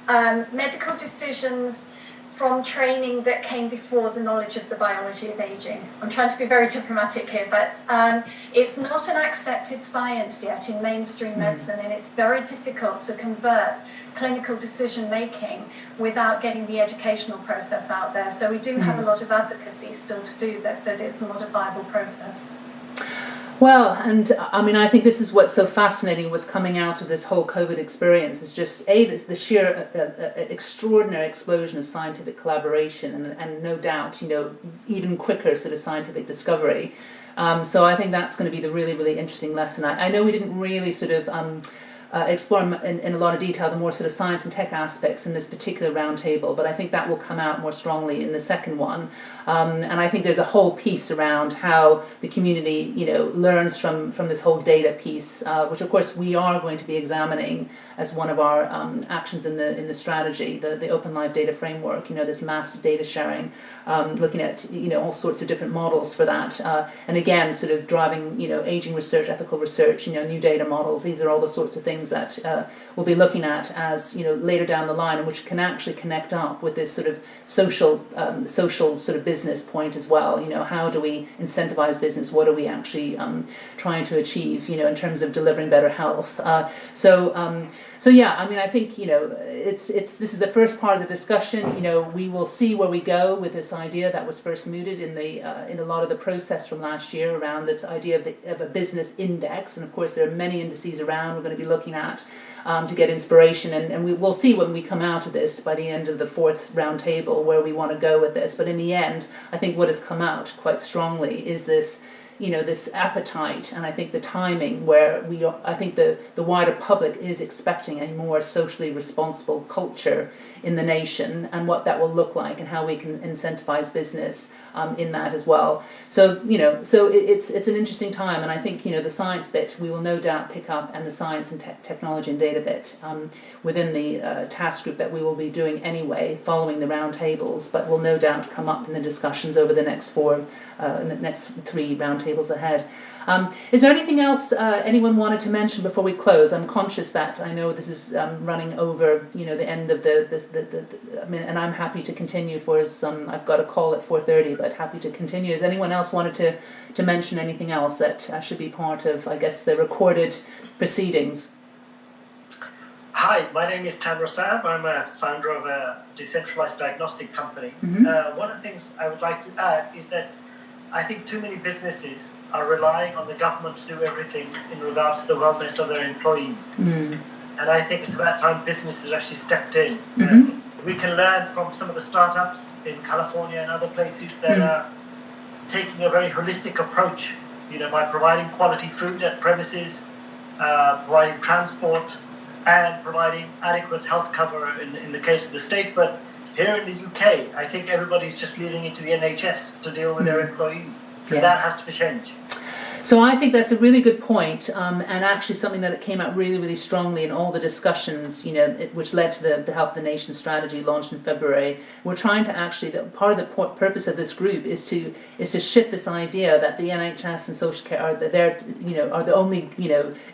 medical decisions from training that came before the knowledge of the biology of aging. I'm trying to be very diplomatic here, but it's not an accepted science yet in mainstream medicine, and it's very difficult to convert clinical decision making without getting the educational process out there. So we do have a lot of advocacy still to do that it's a modifiable process. Well, and I mean, I think this is what's so fascinating, what's coming out of this whole COVID experience is just the sheer extraordinary explosion of scientific collaboration and no doubt, even quicker sort of scientific discovery. So I think that's going to be the really, really interesting lesson. I know we didn't really sort of explore in a lot of detail the more sort of science and tech aspects in this particular roundtable, but I think that will come out more strongly in the second one. And I think there's a whole piece around how the community, learns from this whole data piece, which of course we are going to be examining as one of our actions in the strategy, the Open Live Data Framework. This mass data sharing, looking at all sorts of different models for that, and again, sort of driving aging research, ethical research, new data models. These are all the sorts of things that we'll be looking at as later down the line, and which can actually connect up with this sort of social sort of business point as well. How do we incentivize business? What are we actually trying to achieve? In terms of delivering better health. So So yeah, I mean, I think this is the first part of the discussion. We will see where we go with this idea that was first mooted in a lot of the process from last year around this idea of a business index, and of course there are many indices around we're going to be looking at to get inspiration, and we will see when we come out of this by the end of the fourth roundtable where we want to go with this. But in the end, I think what has come out quite strongly is this appetite, and I think the timing where I think the wider public is expecting a more socially responsible culture in the nation, and what that will look like, and how we can incentivize business in that as well. So it's an interesting time, and I think the science bit we will no doubt pick up, and the science and technology and data bit within the task group that we will be doing anyway, following the roundtables, but will no doubt come up in the discussions over the next three roundtables ahead. Is there anything else anyone wanted to mention before we close? I'm conscious that I know this is running over, the end of and I'm happy to continue for some. I've got a call at 4:30, but happy to continue. Has anyone else wanted to mention anything else that should be part of, I guess, the recorded proceedings? Hi, my name is Tan Rosab. I'm a founder of a decentralized diagnostic company. One of the things I would like to add is that I think too many businesses are relying on the government to do everything in regards to the wellness of their employees. And I think it's about time businesses actually stepped in. We can learn from some of the startups in California and other places that are taking a very holistic approach, by providing quality food at premises, providing transport, and providing adequate health cover in the case of the States. But here in the UK, I think everybody's just leaving it to the NHS to deal with their employees. So that has to change. So I think that's a really good point, and actually something that came out really, really strongly in all the discussions, which led to the Health of the Nation strategy launched in February. We're trying to actually, part of the purpose of this group is to shift this idea that the NHS and social care are the only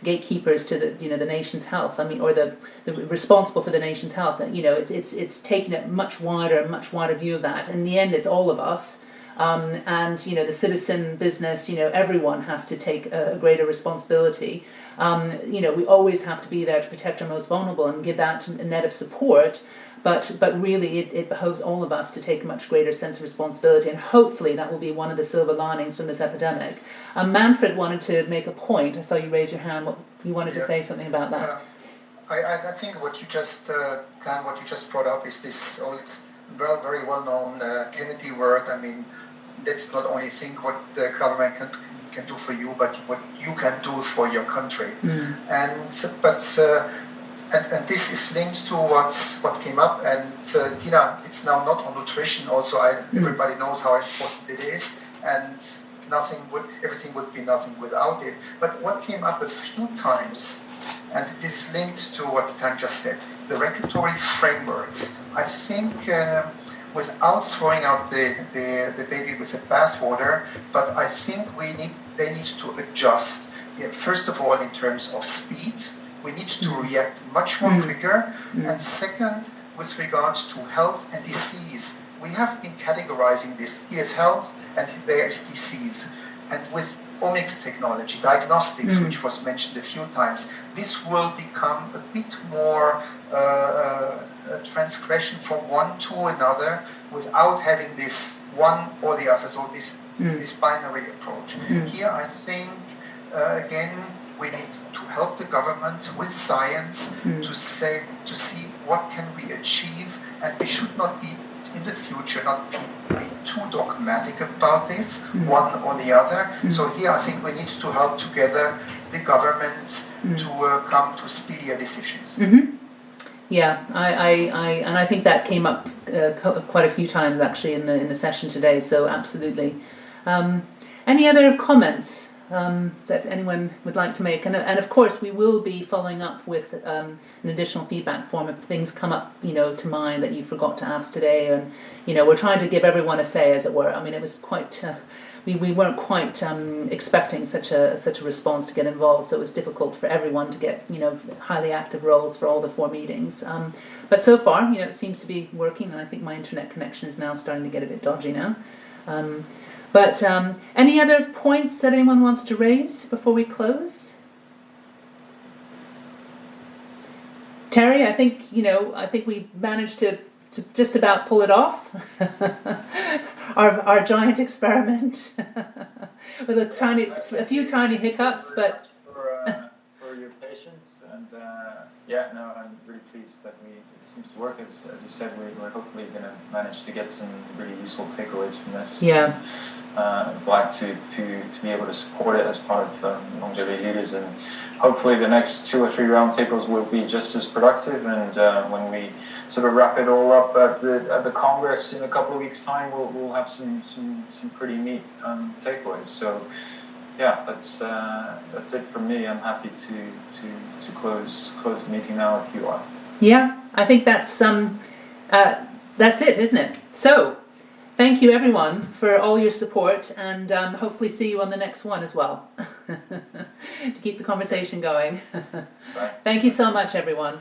gatekeepers to the nation's health. I mean, or the responsible for the nation's health. It's taking a much wider view of that. In the end, it's all of us. And the citizen, business, everyone has to take a greater responsibility. We always have to be there to protect our most vulnerable and give that a net of support. But really, it behoves all of us to take a much greater sense of responsibility, and hopefully that will be one of the silver linings from this epidemic. Manfred wanted to make a point. I saw you raise your hand. You wanted to say something about that. I think what you just brought up is this old, very well-known Kennedy word. I mean, let's not only think what the government can do for you, but what you can do for your country. And this is linked to what came up. And Tina, it's now not on nutrition. Also, everybody knows how important it is, and everything would be nothing without it. But what came up a few times, and this is linked to what Tan just said, the regulatory frameworks. I think. Without throwing out the baby with the bathwater, but I think they need to adjust. First of all, in terms of speed, we need to react much more quicker. And second, with regards to health and disease, we have been categorizing this. Here's health and there's disease. And with omics technology, diagnostics, which was mentioned a few times, this will become a bit more transgression from one to another without having this one or the other, so this binary approach. Here I think, again, we need to help the governments with science to see what can we achieve, and we should not be in the future not be too dogmatic about this, one or the other. So here I think we need to help together the governments to come to speedier decisions. Yeah, I think that came up quite a few times actually in the session today. So absolutely. Any other comments that anyone would like to make? And of course we will be following up with an additional feedback form if things come up, to mind that you forgot to ask today. And we're trying to give everyone a say, as it were. I mean, it was quite. We weren't quite expecting such a response to get involved, so it was difficult for everyone to get highly active roles for all the 4 meetings. But so far, it seems to be working, and I think my internet connection is now starting to get a bit dodgy now. But any other points that anyone wants to raise before we close? Terry, I think we managed to just about pull it off. our giant experiment with a few tiny hiccups, but for your patience, and I'm really pleased that it seems to work. As you said, we're hopefully going to manage to get some really useful takeaways from this. Yeah. Glad to be able to support it as part of Longevity Leaders, and hopefully the next 2 or 3 roundtables will be just as productive. And when we sort of wrap it all up at the Congress in a couple of weeks' time, we'll have some pretty neat takeaways. So yeah, that's it from me. I'm happy to close the meeting now if you are. Yeah, I think that's it, isn't it? So. Thank you, everyone, for all your support, and hopefully see you on the next one as well, to keep the conversation going. Thank you so much, everyone.